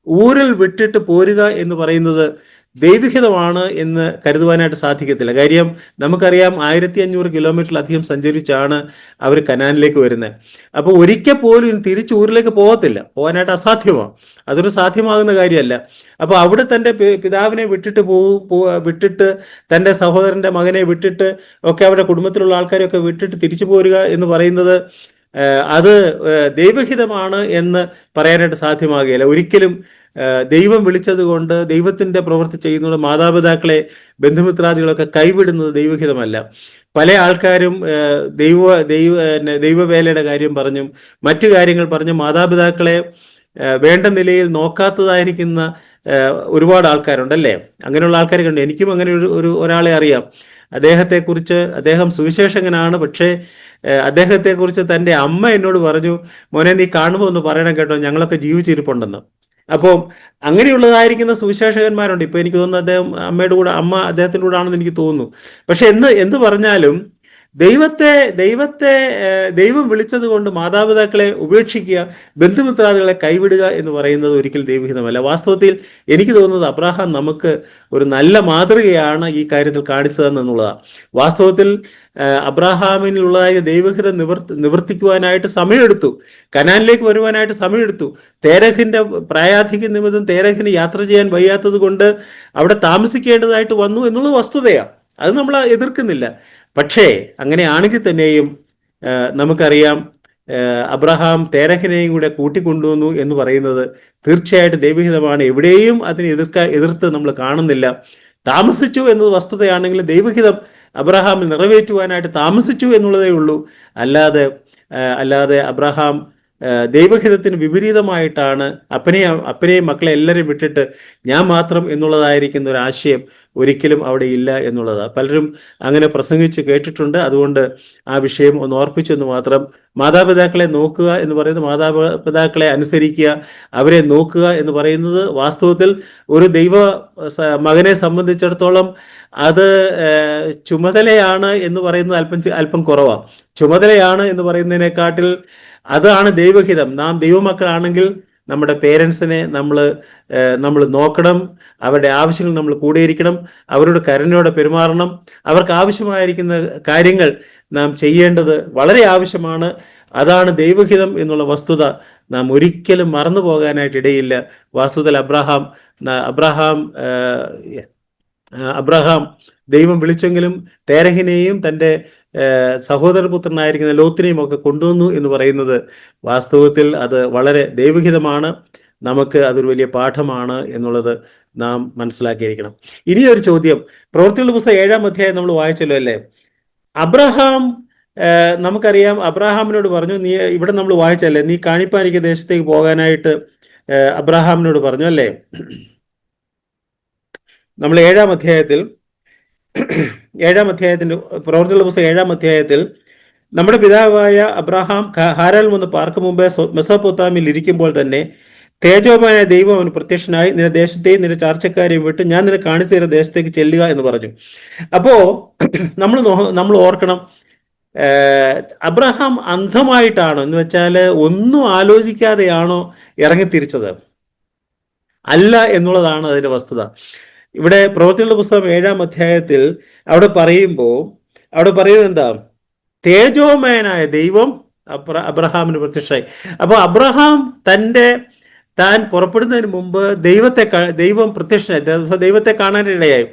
ഊരിൽ വിട്ടിട്ട് പോരുക എന്ന് പറയുന്നത് ദൈവഹിതമാണ് എന്ന് കരുതുവാനായിട്ട് സാധിക്കത്തില്ല. കാര്യം നമുക്കറിയാം, 1500 കിലോമീറ്ററിലധികം സഞ്ചരിച്ചാണ് അവർ കനാനിലേക്ക് വരുന്നത്. അപ്പോൾ ഒരിക്കൽ പോലും തിരിച്ച് ഊരിലേക്ക് പോകാനായിട്ട് അസാധ്യമാണ്. അതൊരു സാധ്യമാകുന്ന കാര്യമല്ല. അപ്പോൾ അവിടെ തൻ്റെ പിതാവിനെ വിട്ടിട്ട് തൻ്റെ സഹോദരൻ്റെ മകനെ വിട്ടിട്ട് ഒക്കെ അവരുടെ കുടുംബത്തിലുള്ള ആൾക്കാരെയൊക്കെ വിട്ടിട്ട് തിരിച്ചു പോരുക എന്ന് പറയുന്നത് അത് ദൈവഹിതമാണ് എന്ന് പറയാനായിട്ട് സാധ്യമാകുകയില്ല. ഒരിക്കലും ദൈവം വിളിച്ചത് കൊണ്ട്, ദൈവത്തിൻ്റെ പ്രവൃത്തി ചെയ്യുന്നത്, മാതാപിതാക്കളെ ബന്ധുമിത്രാദികളൊക്കെ കൈവിടുന്നത് ദൈവഹിതമല്ല. പല ആൾക്കാരും ദൈവവേലയുടെ കാര്യം പറഞ്ഞും മറ്റു കാര്യങ്ങൾ പറഞ്ഞും മാതാപിതാക്കളെ വേണ്ട നിലയിൽ നോക്കാത്തതായിരിക്കുന്ന ഒരുപാട് ആൾക്കാരുണ്ടല്ലേ? അങ്ങനെയുള്ള ആൾക്കാരെ കണ്ടു. എനിക്കും അങ്ങനെ ഒരാളെ അറിയാം. അദ്ദേഹം സുവിശേഷകനാണ്. പക്ഷേ അദ്ദേഹത്തെക്കുറിച്ച് തൻ്റെ അമ്മ എന്നോട് പറഞ്ഞു, മോനെ നീ കാണുമ്പോൾ ഒന്ന് പറയണം കേട്ടോ, ഞങ്ങളൊക്കെ ജീവിച്ചിരിപ്പുണ്ടെന്ന്. അപ്പോൾ അങ്ങനെയുള്ളതായിരിക്കുന്ന സുവിശേഷകന്മാരുണ്ട്. ഇപ്പൊ എനിക്ക് തോന്നുന്നു അമ്മ അദ്ദേഹത്തിൻ്റെ കൂടെ ആണെന്ന് എനിക്ക് തോന്നുന്നു. പക്ഷെ എന്ത് പറഞ്ഞാലും ദൈവം വിളിച്ചത് കൊണ്ട് മാതാപിതാക്കളെ ഉപേക്ഷിക്കുക, ബന്ധുമിത്രാദികളെ കൈവിടുക എന്ന് പറയുന്നത് ഒരിക്കൽ ദൈവഹിതമല്ല. വാസ്തവത്തിൽ എനിക്ക് തോന്നുന്നത് അബ്രഹാം നമുക്ക് ഒരു നല്ല മാതൃകയാണ് ഈ കാര്യത്തിൽ കാണിച്ചതെന്നുള്ളതാണ്. വാസ്തവത്തിൽ അബ്രഹാമിനുള്ളതായ ദൈവഹിതം നിവർത്തിക്കുവാനായിട്ട് സമയമെടുത്തു, കനാനിലേക്ക് വരുവാനായിട്ട് സമയമെടുത്തു. തേരഹിന്റെ പ്രായാധിക്യ നിമിത്തം തേരഹിന് യാത്ര ചെയ്യാൻ വയ്യാത്തത് കൊണ്ട് അവിടെ താമസിക്കേണ്ടതായിട്ട് വന്നു എന്നുള്ളത് വസ്തുതയാണ്. അത് നമ്മൾ എതിർക്കുന്നില്ല. പക്ഷേ അങ്ങനെയാണെങ്കിൽ തന്നെയും നമുക്കറിയാം, അബ്രഹാം തേരഹിനെയും കൂടെ കൂട്ടിക്കൊണ്ടുവന്നു എന്ന് പറയുന്നത് തീർച്ചയായിട്ടും ദൈവഹിതമാണ്. എവിടെയും അതിനെ എതിർത്ത് നമ്മൾ കാണുന്നില്ല. താമസിച്ചു എന്നത് വസ്തുതയാണെങ്കിൽ ദൈവഹിതം അബ്രഹാമിൽ നിറവേറ്റുവാനായിട്ട് താമസിച്ചു എന്നുള്ളതേ ഉള്ളൂ. അല്ലാതെ അബ്രഹാം ദൈവഹിതത്തിന് വിപരീതമായിട്ടാണ് അപ്പനെയും മക്കളെ എല്ലാവരെയും വിട്ടിട്ട് ഞാൻ മാത്രം എന്നുള്ളതായിരിക്കുന്ന ഒരു ആശയം ഒരിക്കലും അവിടെ ഇല്ല എന്നുള്ളതാണ്. പലരും അങ്ങനെ പ്രസംഗിച്ച് കേട്ടിട്ടുണ്ട്. അതുകൊണ്ട് ആ വിഷയം ഒന്ന് ഓർപ്പിച്ചെന്ന് മാത്രം. മാതാപിതാക്കളെ നോക്കുക എന്ന് പറയുന്നത്, മാതാപിതാക്കളെ അനുസരിക്കുക, അവരെ നോക്കുക എന്ന് പറയുന്നത് വാസ്തവത്തിൽ ഒരു മകനെ സംബന്ധിച്ചിടത്തോളം അത് ചുമതലയാണ് എന്ന് പറയുന്നത് അല്പം കുറവാണ്. ചുമതലയാണ് എന്ന് പറയുന്നതിനെക്കാട്ടിൽ അതാണ് ദൈവഹിതം. നാം ദൈവമക്കളാണെങ്കിൽ നമ്മുടെ പേരൻസിനെ നമ്മൾ നോക്കണം, അവരുടെ ആവശ്യങ്ങൾ നമ്മൾ കൂടെയിരിക്കണം, അവരോട് കരുണയോടെ പെരുമാറണം. അവർക്ക് ആവശ്യമായിരിക്കുന്ന കാര്യങ്ങൾ നാം ചെയ്യേണ്ടത് വളരെ ആവശ്യമാണ്. അതാണ് ദൈവഹിതം എന്നുള്ള വസ്തുത നാം ഒരിക്കലും മറന്നു പോകാനായിട്ട് ഇടയില്ല. വാസ്തവത്തിൽ അബ്രഹാം ദൈവം വിളിച്ചെങ്കിലും തേരഹിനെയും തൻ്റെ സഹോദരപുത്രനായിരിക്കുന്ന ലോത്തിനെയും ഒക്കെ കൊണ്ടുവന്നു എന്ന് പറയുന്നത് വാസ്തവത്തിൽ അത് വളരെ ദൈവഹിതമാണ്. നമുക്ക് അതൊരു വലിയ പാഠമാണ് എന്നുള്ളത് നാം മനസ്സിലാക്കിയിരിക്കണം. ഇനിയൊരു ചോദ്യം, പ്രവൃത്തികളുടെ പുസ്തകം 7-ാം അധ്യായം നമ്മൾ വായിച്ചല്ലോ, അല്ലേ? അബ്രഹാം, നമുക്കറിയാം, അബ്രഹാമിനോട് പറഞ്ഞു, നീ ഇവിടെ നമ്മൾ വായിച്ചല്ലേ, നീ കാണിപ്പാനിരിക്കുന്ന ദേശത്തേക്ക് പോകാനായിട്ട് അബ്രഹാമിനോട് പറഞ്ഞു, അല്ലേ? നമ്മൾ 7-ാം അധ്യായത്തിന്റെ പ്രവൃത്തികളുടെ പുസ്തകം 7-ാം അധ്യായത്തിൽ നമ്മുടെ പിതാവായ അബ്രഹാം ഹാരാനിൽ വന്ന് പാർക്കും മുമ്പേ മെസൊപ്പൊത്താമിയിൽ ഇരിക്കുമ്പോൾ തന്നെ തേജോമയനായ ദൈവം അവന് പ്രത്യക്ഷനായി, നിന്റെ ദേശത്തെയും നിന്റെ ചാർച്ചക്കാരെയും വിട്ട് ഞാൻ നിന്നെ കാണിച്ചു തരുന്ന ദേശത്തേക്ക് ചെല്ലുക എന്ന് പറഞ്ഞു. അപ്പോ നമ്മൾ ഓർക്കണം, അബ്രഹാം അന്ധമായിട്ടാണോ എന്ന് വെച്ചാൽ ഒന്നും ആലോചിക്കാതെയാണോ ഇറങ്ങിത്തിരിച്ചത്? അല്ല എന്നുള്ളതാണ് അതിന്റെ വസ്തുത. ഇവിടെ പ്രവൃത്തികളുടെ പുസ്തകം 7-ാം അധ്യായത്തിൽ അവിടെ പറയുന്നത് എന്താ? തേജോമയനായ ദൈവം അബ്രഹാമിന് പ്രത്യക്ഷമായി. അപ്പോൾ അബ്രഹാം തൻ്റെ താൻ പുറപ്പെടുന്നതിന് മുമ്പ് ദൈവം പ്രത്യക്ഷനായി, ദൈവത്തെ കാണാനിടയായി.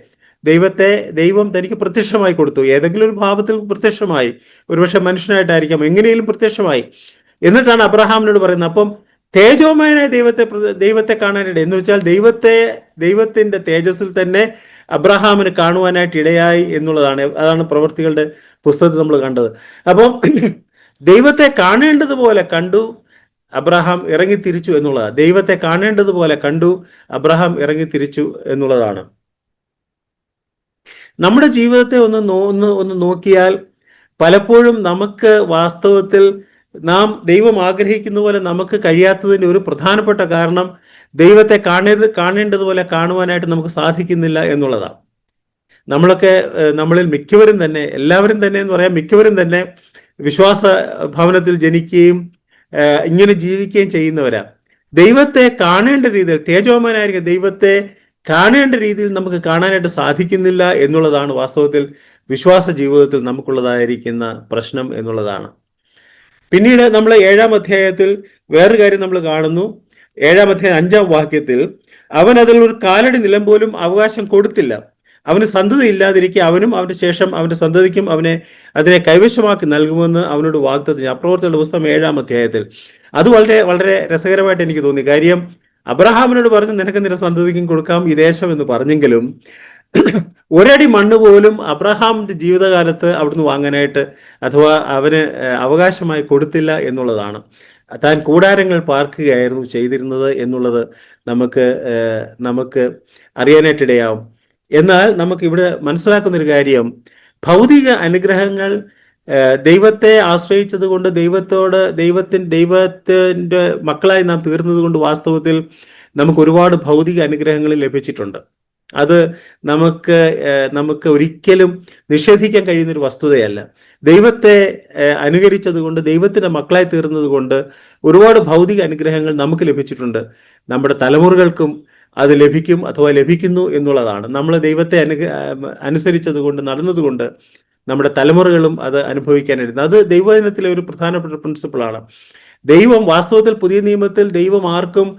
ദൈവം തനിക്ക് പ്രത്യക്ഷമായി കൊടുത്തു. ഏതെങ്കിലും ഒരു ഭാവത്തിൽ പ്രത്യക്ഷമായി, ഒരുപക്ഷെ മനുഷ്യനായിട്ടായിരിക്കാം, എങ്ങനെയും പ്രത്യക്ഷമായി. എന്നിട്ടാണ് അബ്രഹാമിനോട് പറയുന്നത്. അപ്പം തേജോമയനായ ദൈവത്തെ കാണാനിടയായി എന്ന് വെച്ചാൽ ദൈവത്തിന്റെ തേജസ്സിൽ തന്നെ അബ്രഹാമിന് കാണുവാനായിട്ട് ഇടയായി എന്നുള്ളതാണ്. അതാണ് പ്രവൃത്തികളുടെ പുസ്തകത്തിൽ നമ്മൾ കണ്ടത്. അപ്പം ദൈവത്തെ കാണേണ്ടതുപോലെ കണ്ടു അബ്രഹാം ഇറങ്ങിത്തിരിച്ചു എന്നുള്ളതാണ്. ദൈവത്തെ കാണേണ്ടതുപോലെ കണ്ടു അബ്രഹാം ഇറങ്ങിത്തിരിച്ചു എന്നുള്ളതാണ്. നമ്മുടെ ജീവിതത്തെ ഒന്ന് നോക്കിയാൽ പലപ്പോഴും നമുക്ക് വാസ്തവത്തിൽ ദൈവം ആഗ്രഹിക്കുന്ന പോലെ നമുക്ക് കഴിയാത്തതിൻ്റെ ഒരു പ്രധാനപ്പെട്ട കാരണം ദൈവത്തെ കാണേണ്ടതുപോലെ കാണുവാനായിട്ട് നമുക്ക് സാധിക്കുന്നില്ല എന്നുള്ളതാണ്. നമ്മളിൽ മിക്കവരും തന്നെ, എല്ലാവരും തന്നെ എന്ന് പറയാം, മിക്കവരും തന്നെ വിശ്വാസ ഭവനത്തിൽ ജനിക്കുകയും ഇങ്ങനെ ജീവിക്കുകയും ചെയ്യുന്നവരാ. ദൈവത്തെ കാണേണ്ട രീതിയിൽ, തേജോമയനായിരിക്കും ദൈവത്തെ കാണേണ്ട രീതിയിൽ നമുക്ക് കാണാനായിട്ട് സാധിക്കുന്നില്ല എന്നുള്ളതാണ് വാസ്തവത്തിൽ വിശ്വാസ ജീവിതത്തിൽ നമുക്കുള്ളതായിരിക്കുന്ന പ്രശ്നം എന്നുള്ളതാണ്. പിന്നീട് നമ്മൾ 7-ാം അധ്യായത്തിൽ വേറൊരു കാര്യം നമ്മൾ കാണുന്നു. 7-ാം അധ്യായം 5-ാം വാക്യത്തിൽ അവൻ അതിൽ ഒരു കാലടി നിലം പോലും അവകാശം കൊടുത്തില്ല. അവന് സന്തതി ഇല്ലാതിരിക്കെ അവനും അവന്റെ ശേഷം അവന്റെ സന്തതിക്കും അതിനെ കൈവശമാക്കി നൽകുമെന്ന് അവനോട് വാഗ്ദത്തം ചെയ്തു. അപ്രവൃത്തികളുടെ പുസ്തകം 7-ാം അധ്യായത്തിൽ. അത് വളരെ വളരെ രസകരമായിട്ട് എനിക്ക് തോന്നി. കാര്യം അബ്രഹാമിനോട് പറഞ്ഞു, നിനക്ക് നിന്റെ സന്തതിക്കും കൊടുക്കാം ഈ ദേശം എന്ന് പറഞ്ഞെങ്കിലും ഒരടി മണ്ണ് പോലും അബ്രഹാമിന്റെ ജീവിതകാലത്ത് അവിടുന്ന് വാങ്ങാനായിട്ട് അഥവാ അവന് അവകാശമായി കൊടുത്തില്ല എന്നുള്ളതാണ്. താൻ കൂടാരങ്ങൾ പാർക്കുകയായിരുന്നു ചെയ്തിരുന്നത് എന്നുള്ളത് നമുക്ക് അറിയാനായിട്ടിടയാവും. എന്നാൽ നമുക്ക് ഇവിടെ മനസ്സിലാക്കുന്നൊരു കാര്യം, ഭൗതിക അനുഗ്രഹങ്ങൾ ദൈവത്തെ ആശ്രയിച്ചത് കൊണ്ട്, ദൈവത്തിന്റെ മക്കളായി നാം തീർന്നത് കൊണ്ട് വാസ്തവത്തിൽ നമുക്ക് ഒരുപാട് ഭൗതിക അനുഗ്രഹങ്ങൾ ലഭിച്ചിട്ടുണ്ട്. അത് നമുക്ക് ഒരിക്കലും നിഷേധിക്കാൻ കഴിയുന്നൊരു വസ്തുതയല്ല. ദൈവത്തെ അനുകരിച്ചത് കൊണ്ട്, ദൈവത്തിന്റെ മക്കളായി തീർന്നത് കൊണ്ട് ഒരുപാട് ഭൗതിക അനുഗ്രഹങ്ങൾ നമുക്ക് ലഭിച്ചിട്ടുണ്ട്. നമ്മുടെ തലമുറകൾക്കും അത് ലഭിക്കും അഥവാ ലഭിക്കുന്നു എന്നുള്ളതാണ്. നമ്മൾ ദൈവത്തെ അനുസരിച്ചത് കൊണ്ട്, നടന്നതുകൊണ്ട് നമ്മുടെ തലമുറകളും അത് അനുഭവിക്കാനായിരുന്നു. അത് ദൈവജനത്തിലെ ഒരു പ്രധാനപ്പെട്ട പ്രിൻസിപ്പിളാണ്. ദൈവം വാസ്തവത്തിൽ പുതിയ നിയമത്തിൽ ദൈവം ആർക്കും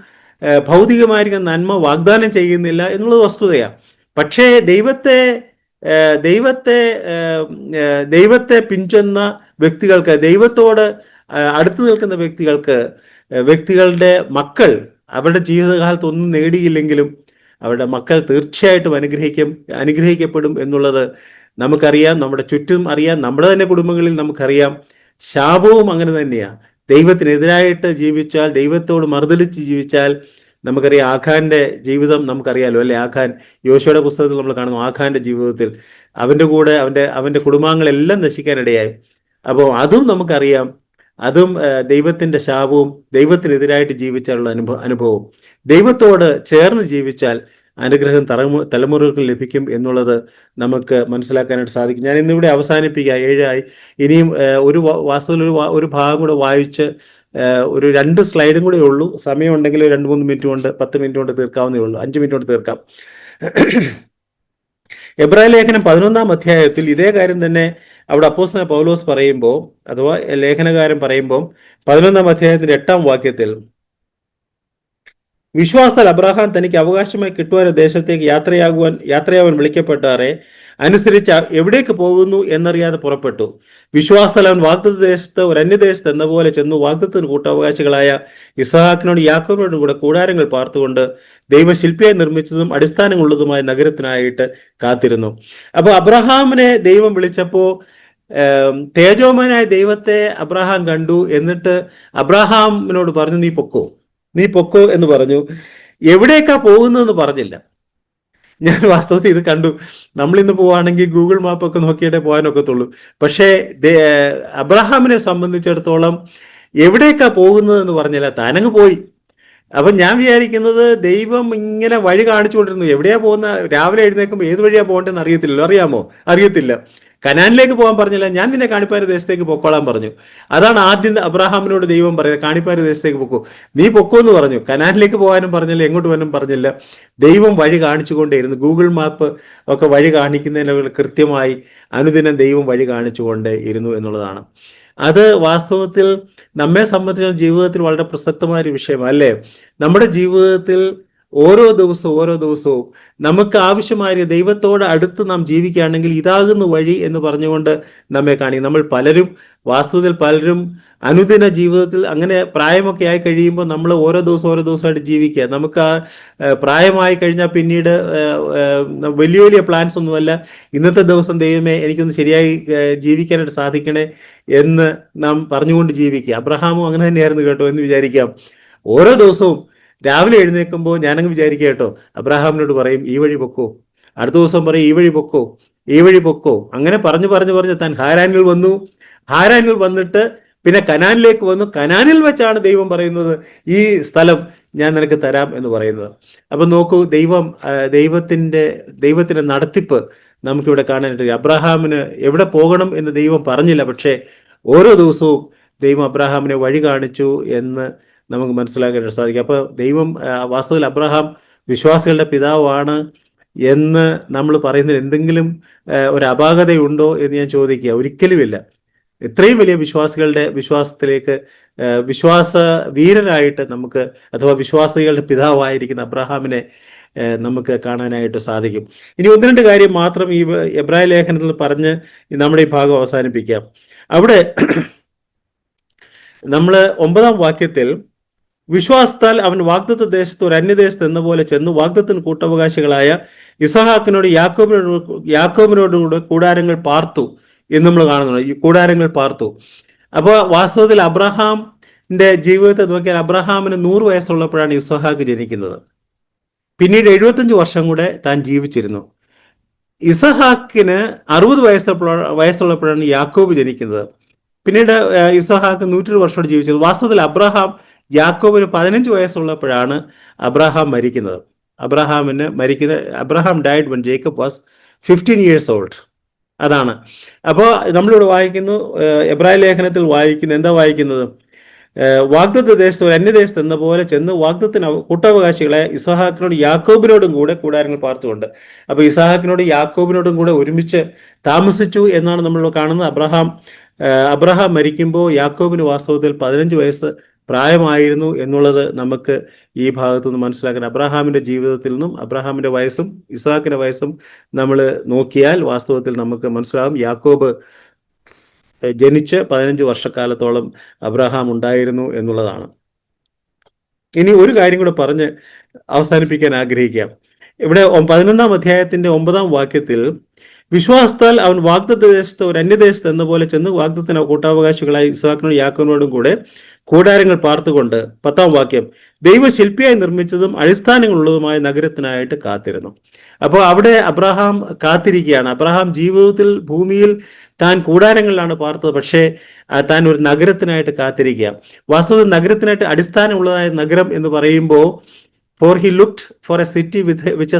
ഭൗതികമായിരിക്കുന്ന നന്മ വാഗ്ദാനം ചെയ്യുന്നില്ല എന്നുള്ളത് വസ്തുതയാണ്. പക്ഷേ ദൈവത്തെ പിൻചെന്ന വ്യക്തികൾക്ക്, ദൈവത്തോട് അടുത്തു നിൽക്കുന്ന വ്യക്തികളുടെ മക്കൾ അവരുടെ ജീവിതകാലത്ത് ഒന്നും നേടിയില്ലെങ്കിലും അവരുടെ മക്കൾ തീർച്ചയായിട്ടും അനുഗ്രഹിക്കപ്പെടും എന്നുള്ളത് നമുക്കറിയാം. നമ്മുടെ ചുറ്റും അറിയാം, നമ്മുടെ തന്നെ കുടുംബങ്ങളിൽ നമുക്കറിയാം. ശാപവും അങ്ങനെ തന്നെയാണ്. ദൈവത്തിനെതിരായിട്ട് ജീവിച്ചാൽ, ദൈവത്തോട് മറുതലിച്ച് ജീവിച്ചാൽ, നമുക്കറിയാം ആഖാന്റെ ജീവിതം നമുക്കറിയാലോ അല്ലെ. ആഖാൻ, യോശുവയുടെ പുസ്തകത്തിൽ നമ്മൾ കാണുന്നു, ആഖാന്റെ ജീവിതത്തിൽ അവന്റെ കൂടെ അവന്റെ കുടുംബാംഗങ്ങളെല്ലാം നശിക്കാനിടയായി. അപ്പോൾ അതും നമുക്കറിയാം. അതും ദൈവത്തിന്റെ ശാപവും ദൈവത്തിനെതിരായിട്ട് ജീവിച്ചാലുള്ള അനുഭവം. ദൈവത്തോട് ചേർന്ന് ജീവിച്ചാൽ അനുഗ്രഹം തലമുറകൾക്ക് ലഭിക്കും എന്നുള്ളത് നമുക്ക് മനസ്സിലാക്കാനായിട്ട് സാധിക്കും. ഞാൻ ഇന്നിവിടെ അവസാനിപ്പിക്കുക, 7 ഇനിയും വാസ്തവത്തിൽ ഒരു ഭാഗം കൂടെ വായിച്ച് ഒരു 2 സ്ലൈഡും കൂടെ ഉള്ളൂ. സമയമുണ്ടെങ്കിൽ 2-3 മിനിറ്റ് കൊണ്ട്, 10 മിനിറ്റ് കൊണ്ട് തീർക്കാവുന്നേ ഉള്ളൂ, 5 മിനിറ്റ് കൊണ്ട് തീർക്കാം. എബ്രായ ലേഖനം 11-ാം അധ്യായത്തിൽ ഇതേ കാര്യം തന്നെ അവിടെ അപ്പോസ്തലനായ പൗലോസ് പറയുമ്പോൾ, അഥവാ ലേഖനകാരൻ പറയുമ്പോൾ 11-ാം അധ്യായത്തിന്റെ 8-ാം വാക്യത്തിൽ, വിശ്വാസത്താൽ അബ്രഹാം തനിക്ക് അവകാശമായി കിട്ടുവാൻ ദേശത്തേക്ക് യാത്രയാവാൻ വിളിക്കപ്പെട്ടാറെ അനുസരിച്ച് എവിടേക്ക് പോകുന്നു എന്നറിയാതെ പുറപ്പെട്ടു. വിശ്വാസത്താൽ അവൻ വാഗ്ദത്ത ദേശത്ത് ഒരു അന്യദേശത്ത് എന്ന പോലെ ചെന്നു വാഗ്ദത്തിന് കൂട്ടവകാശികളായ ഇസ്ഹാക്കിനോട് യാക്കോബിനോടും കൂടെ കൂടാരങ്ങൾ പാർത്തുകൊണ്ട് ദൈവശില്പിയായി നിർമ്മിച്ചതും അടിസ്ഥാനങ്ങളുള്ളതുമായ നഗരത്തിനായിട്ട് കാത്തിരുന്നു. അപ്പോൾ അബ്രഹാമിനെ ദൈവം വിളിച്ചപ്പോൾ തേജോമയനായ ദൈവത്തെ അബ്രഹാം കണ്ടു. എന്നിട്ട് അബ്രഹാമിനോട് പറഞ്ഞു, നീ പൊക്കോ എന്ന് പറഞ്ഞു. എവിടേക്കാ പോകുന്നതെന്ന് പറഞ്ഞില്ല. ഞാൻ വാസ്തവത്തിൽ ഇത് കണ്ടു. നമ്മളിന്ന് പോവുകയാണെങ്കിൽ ഗൂഗിൾ മാപ്പൊക്കെ നോക്കിയിട്ടേ പോകാനൊക്കത്തുള്ളൂ. പക്ഷേ അബ്രഹാമിനെ സംബന്ധിച്ചിടത്തോളം എവിടേക്കാ പോകുന്നതെന്ന് പറഞ്ഞില്ല, താനങ്ങ് പോയി. അപ്പം ഞാൻ വിചാരിക്കുന്നത് ദൈവം ഇങ്ങനെ വഴി കാണിച്ചുകൊണ്ടിരുന്നു. എവിടെയാ പോകുന്ന, രാവിലെ എഴുന്നേൽക്കുമ്പോൾ ഏത് വഴിയാ പോകേണ്ടതെന്ന് അറിയത്തില്ലല്ലോ. അറിയത്തില്ല. കനാനിലേക്ക് പോകാൻ പറഞ്ഞില്ല, ഞാൻ നിന്നെ കാണിപ്പാര ദേശത്തേക്ക് പൊക്കോളാൻ പറഞ്ഞു. അതാണ് ആദ്യം അബ്രഹാമിനോട് ദൈവം പറയുന്നത്, കാണിപ്പാര ദേശത്തേക്ക് പൊക്കോ, നീ പൊക്കോ എന്ന് പറഞ്ഞു. കനാനിലേക്ക് പോകാനും പറഞ്ഞില്ല, എങ്ങോട്ട് പോകാനും പറഞ്ഞില്ല. ദൈവം വഴി കാണിച്ചുകൊണ്ടേയിരുന്നു. ഗൂഗിൾ മാപ്പ് ഒക്കെ വഴി കാണിക്കുന്നതിന് കൃത്യമായി അനുദിനം ദൈവം വഴി കാണിച്ചുകൊണ്ടേ ഇരുന്നു എന്നുള്ളതാണ്. അത് വാസ്തവത്തിൽ നമ്മെ സംബന്ധിച്ച ജീവിതത്തിൽ വളരെ പ്രസക്തമായ ഒരു വിഷയമാണ്, അല്ലേ? നമ്മുടെ ജീവിതത്തിൽ ഓരോ ദിവസവും നമുക്ക് ആവശ്യമായ ദൈവത്തോട് അടുത്ത് നാം ജീവിക്കുകയാണെങ്കിൽ ഇതാകുന്ന വഴി എന്ന് പറഞ്ഞുകൊണ്ട് നമ്മെ കാണിക്കും. നമ്മൾ പലരും അനുദിന ജീവിതത്തിൽ അങ്ങനെ പ്രായമൊക്കെ ആയി കഴിയുമ്പോൾ നമ്മൾ ഓരോ ദിവസമായിട്ട് ജീവിക്കുക. നമുക്ക് പ്രായമായി കഴിഞ്ഞാൽ പിന്നീട് വലിയ വലിയ പ്ലാൻസ് ഒന്നുമല്ല, ഇന്നത്തെ ദിവസം ദൈവമേ എനിക്കൊന്ന് ശരിയായി ജീവിക്കാനായിട്ട് സാധിക്കണേ എന്ന് നാം പറഞ്ഞുകൊണ്ട് ജീവിക്കുക. അബ്രഹാമും അങ്ങനെ തന്നെയായിരുന്നു കേട്ടോ എന്ന് വിചാരിക്കാം. ഓരോ ദിവസവും രാവിലെ എഴുന്നേൽക്കുമ്പോൾ ഞാനങ്ങ് വിചാരിക്കുക കേട്ടോ, അബ്രഹാമിനോട് പറയും ഈ വഴി പൊക്കോ, അടുത്ത ദിവസം പറയും ഈ വഴി പൊക്കോ. അങ്ങനെ പറഞ്ഞ് താൻ ഹാരാനിൽ വന്നിട്ട് പിന്നെ കനാനിലേക്ക് വന്നു. കനാനിൽ വെച്ചാണ് ദൈവം പറയുന്നത് ഈ സ്ഥലം ഞാൻ നിനക്ക് തരാം എന്ന് പറയുന്നത്. അപ്പൊ നോക്കൂ, ദൈവത്തിന്റെ നടത്തിപ്പ് നമുക്കിവിടെ കാണാനായിട്ട്. അബ്രഹാമിന് എവിടെ പോകണം എന്ന് ദൈവം പറഞ്ഞില്ല, പക്ഷേ ഓരോ ദിവസവും ദൈവം അബ്രഹാമിനെ വഴി കാണിച്ചു എന്ന് നമുക്ക് മനസ്സിലാക്കാനായിട്ട് സാധിക്കും. അപ്പോൾ ദൈവം വാസ്തവത്തിൽ അബ്രഹാം വിശ്വാസികളുടെ പിതാവാണ് എന്ന് നമ്മൾ പറയുന്നതിൽ എന്തെങ്കിലും ഒരു അപാകതയുണ്ടോ എന്ന് ഞാൻ ചോദിക്കുക. ഒരിക്കലുമില്ല. ഇത്രയും വലിയ വിശ്വാസത്തിലേക്ക് വിശ്വാസ വീരനായിട്ട് നമുക്ക്, അഥവാ വിശ്വാസികളുടെ പിതാവായിരിക്കുന്ന അബ്രഹാമിനെ നമുക്ക് കാണാനായിട്ട് സാധിക്കും. ഇനി ഒന്ന് രണ്ട് കാര്യം മാത്രം ഈ എബ്രായ ലേഖനത്തിൽ പറഞ്ഞ് നമ്മുടെ ഈ ഭാഗം അവസാനിപ്പിക്കാം. അവിടെ നമ്മൾ 9-ാം വാക്യത്തിൽ വിശ്വാസത്താൽ അവൻ വാഗ്ദത്ത ദേശത്ത് ഒരു അന്യദേശത്ത് എന്ന പോലെ ചെന്നു വാഗ്ദത്തിന് കൂട്ടവകാശികളായ ഇസഹാക്കിനോട് യാക്കോബിനോടും കൂടെ കൂടാരങ്ങൾ പാർത്തു എന്ന് നമ്മൾ കാണുന്നുണ്ട്. ഈ കൂടാരങ്ങൾ പാർത്തു. അപ്പോൾ വാസ്തവത്തിൽ അബ്രഹാമിന്റെ ജീവിതത്തെ നോക്കിയാൽ അബ്രഹാമിന് 100 വയസ്സുള്ളപ്പോഴാണ് ഇസഹാക്ക് ജനിക്കുന്നത്. പിന്നീട് 75 വർഷം കൂടെ താൻ ജീവിച്ചിരുന്നു. ഇസഹാക്കിന് 60 വയസ്സുള്ളപ്പോഴാണ് യാക്കോബ് ജനിക്കുന്നത്. പിന്നീട് ഇസഹാക്ക് 100 വർഷത്തോടെ ജീവിച്ചത്. വാസ്തവത്തിൽ യാക്കോബിന് 15 വയസ്സുള്ളപ്പോഴാണ് അബ്രഹാം മരിക്കുന്നത്. Abraham died when Jacob was 15 years old. അതാണ്. അപ്പോൾ നമ്മളിവിടെ വായിക്കുന്നു, എബ്രായ ലേഖനത്തിൽ എന്താ വായിക്കുന്നത്? വാഗ്ദത്ത ദേശത്ത് ഒരു അന്യദേശത്ത് എന്ന പോലെ ചെന്ന് വാഗ്ദത്തിന് കൂട്ടവകാശികളെ ഇസഹാക്കിനോട് യാക്കോബിനോടും കൂടെ കൂടാരങ്ങൾ പാർത്തുകൊണ്ട്. അപ്പോൾ ഇസഹാക്കിനോടും യാക്കോബിനോടും കൂടെ ഒരുമിച്ച് താമസിച്ചു എന്നാണ് നമ്മൾ കാണുന്നത്. അബ്രഹാം മരിക്കുമ്പോൾ യാക്കോബിന് വാസ്തവത്തിൽ 15 വയസ്സ് പ്രായമായിരുന്നു എന്നുള്ളത് നമുക്ക് ഈ ഭാഗത്തു നിന്ന് മനസ്സിലാക്കണം. അബ്രഹാമിന്റെ ജീവിതത്തിൽ നിന്നും അബ്രഹാമിന്റെ വയസ്സും ഇസ്ഹാക്കിന്റെ വയസ്സും നമ്മൾ നോക്കിയാൽ വാസ്തവത്തിൽ നമുക്ക് മനസ്സിലാകും യാക്കോബ് ജനിച്ച് 15 വർഷക്കാലത്തോളം അബ്രഹാം ഉണ്ടായിരുന്നു എന്നുള്ളതാണ്. ഇനി ഒരു കാര്യം കൂടെ പറഞ്ഞ് അവസാനിപ്പിക്കാൻ ആഗ്രഹിക്കാം. ഇവിടെ 11-ാം അധ്യായത്തിന്റെ 9-ാം വാക്യത്തിൽ വിശ്വാസത്താൽ അവൻ വാഗ്ദത്ത ദേശത്ത് ഒരു അന്യദേശത്ത് എന്ന പോലെ ചെന്ന് വാഗ്ദത്തിന് കൂട്ടാവകാശികളായി ഇസ്ഹാക്കിനോടും യാക്കോബിനോടും കൂടെ കൂടാരങ്ങൾ പാർത്തുകൊണ്ട് 10-ാം വാക്യം ദൈവശില്പിയായി നിർമ്മിച്ചതും അടിസ്ഥാനങ്ങളുള്ളതുമായ നഗരത്തിനായിട്ട് കാത്തിരുന്നു. അപ്പോൾ അവിടെ അബ്രഹാം കാത്തിരിക്കുകയാണ്. അബ്രഹാം ജീവിതത്തിൽ ഭൂമിയിൽ താൻ കൂടാരങ്ങളിലാണ് പാർത്തത്, പക്ഷേ താൻ ഒരു നഗരത്തിനായിട്ട് കാത്തിരിക്കുക. വാസ്തവത്തിൽ നഗരത്തിനായിട്ട് അടിസ്ഥാനമുള്ളതായ നഗരം എന്ന് പറയുമ്പോൾ for he looked for a city which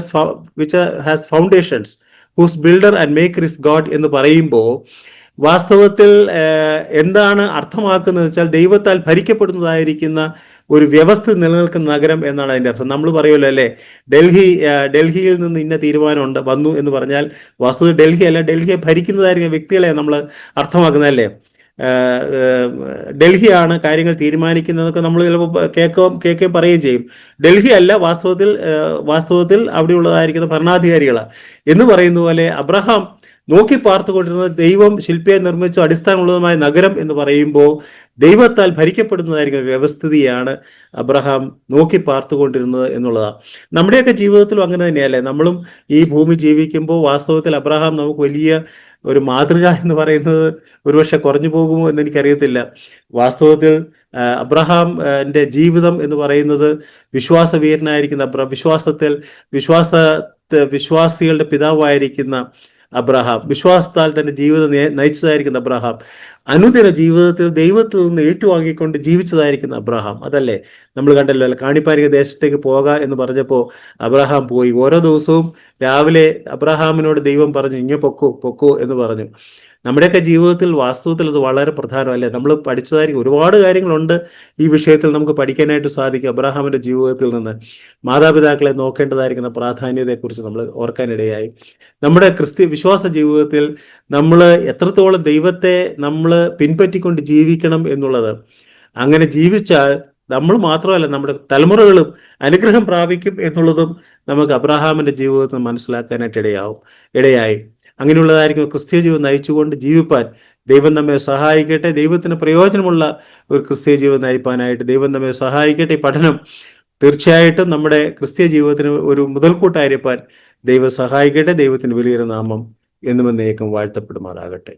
has foundations whose builder and maker is God എന്ന് പറയുമ്പോൾ വാസ്തവത്തിൽ എന്താണ് അർത്ഥമാക്കുന്നത് വെച്ചാൽ ദൈവത്താൽ ഭരിക്കപ്പെടുന്നതായിരിക്കുന്ന ഒരു വ്യവസ്ഥ നിലനിൽക്കുന്ന നഗരം എന്നാണ് അതിൻ്റെ അർത്ഥം. നമ്മൾ പറയുമല്ലോ അല്ലേ, ഡൽഹിയിൽ നിന്ന് ഇന്ന തീരുമാനം വന്നു എന്ന് പറഞ്ഞാൽ വാസ്തവത്തിൽ ഡൽഹി അല്ല, ഡൽഹിയെ ഭരിക്കുന്നതായിരിക്കുന്ന വ്യക്തികളെ നമ്മൾ അർത്ഥമാക്കുന്നതല്ലേ. ഡൽഹിയാണ് കാര്യങ്ങൾ തീരുമാനിക്കുന്നതൊക്കെ നമ്മൾ ചിലപ്പോൾ കേൾക്കുകയും പറയുകയും ചെയ്യും. ഡൽഹി അല്ല, വാസ്തവത്തിൽ അവിടെയുള്ളതായിരിക്കുന്ന ഭരണാധികാരികളാണ് എന്ന് പറയുന്ന പോലെ അബ്രഹാം നോക്കി പാർത്തുകൊണ്ടിരുന്നത് ദൈവം ശില്പിയായി നിർമ്മിച്ച അടിസ്ഥാനമുള്ളതുമായ നഗരം എന്ന് പറയുമ്പോൾ ദൈവത്താൽ ഭരിക്കപ്പെടുന്നതായിരിക്കുന്ന വ്യവസ്ഥിതിയാണ് അബ്രഹാം നോക്കി പാർത്തുകൊണ്ടിരുന്നത് എന്നുള്ളതാണ്. നമ്മുടെയൊക്കെ ജീവിതത്തിലും അങ്ങനെ തന്നെയല്ലേ. നമ്മളും ഈ ഭൂമി ജീവിക്കുമ്പോൾ വാസ്തവത്തിൽ അബ്രഹാം നമുക്ക് വലിയ ഒരു മാതൃക എന്ന് പറയുന്നത് ഒരുപക്ഷെ കുറഞ്ഞു പോകുമോ എന്ന് എനിക്കറിയത്തില്ല. വാസ്തവത്തിൽ അബ്രഹാമിന്റെ ജീവിതം എന്ന് പറയുന്നത് വിശ്വാസവീരനായിരിക്കുന്ന വിശ്വാസികളുടെ പിതാവായിരിക്കുന്ന അബ്രഹാം, വിശ്വാസത്താൽ തന്റെ ജീവിതം നയിച്ചതായിരിക്കുന്ന അബ്രഹാം, അനുദിന ജീവിതത്തിൽ ദൈവത്തിൽ നിന്ന് ഏറ്റുവാങ്ങിക്കൊണ്ട് ജീവിച്ചതായിരിക്കുന്ന അബ്രഹാം. അതല്ലേ നമ്മൾ കണ്ടല്ലോ അല്ലെ, കാണിപ്പാരിക ദേശത്തേക്ക് പോകാം എന്ന് പറഞ്ഞപ്പോൾ അബ്രഹാം പോയി. ഓരോ ദിവസവും രാവിലെ അബ്രഹാമിനോട് ദൈവം പറഞ്ഞു ഇങ്ങനെ പൊക്കോ എന്ന് പറഞ്ഞു. നമ്മുടെയൊക്കെ ജീവിതത്തിൽ വാസ്തവത്തിൽ അത് വളരെ പ്രധാനമല്ലേ? നമ്മൾ പഠിച്ചതായിരിക്കും, ഒരുപാട് കാര്യങ്ങളുണ്ട് ഈ വിഷയത്തിൽ നമുക്ക് പഠിക്കാനായിട്ട് സാധിക്കും. അബ്രഹാമിൻ്റെ ജീവിതത്തിൽ നിന്ന് മാതാപിതാക്കളെ നോക്കേണ്ടതായിരിക്കുന്ന പ്രാധാന്യതയെക്കുറിച്ച് നമ്മൾ ഓർക്കാനിടയായി. നമ്മുടെ വിശ്വാസ ജീവിതത്തിൽ നമ്മൾ എത്രത്തോളം ദൈവത്തെ നമ്മൾ പിൻപറ്റിക്കൊണ്ട് ജീവിക്കണം എന്നുള്ളത്, അങ്ങനെ ജീവിച്ചാൽ നമ്മൾ മാത്രമല്ല നമ്മുടെ തലമുറകളും അനുഗ്രഹം പ്രാപിക്കും എന്നുള്ളതും നമുക്ക് അബ്രഹാമിൻ്റെ ജീവിതത്തിൽ മനസ്സിലാക്കാനായിട്ട് ഇടയായി. അങ്ങനെയുള്ളതായിരിക്കും ക്രിസ്തീയ ജീവിതം നയിച്ചുകൊണ്ട് ജീവിപ്പാൻ ദൈവം നമ്മെ സഹായിക്കട്ടെ. ദൈവത്തിന് പ്രയോജനമുള്ള ഒരു ക്രിസ്തീയ ജീവിതം നയിപ്പാനായിട്ട് ദൈവം നമ്മെ സഹായിക്കട്ടെ. ഈ പഠനം തീർച്ചയായിട്ടും നമ്മുടെ ക്രിസ്തീയ ജീവിതത്തിന് ഒരു മുതൽക്കൂട്ടായിരിക്കാൻ ദൈവം സഹായിക്കട്ടെ. ദൈവത്തിന് വലിയൊരു നാമം എന്നും എന്നേക്കും വാഴ്ത്തപ്പെടുമാറാകട്ടെ.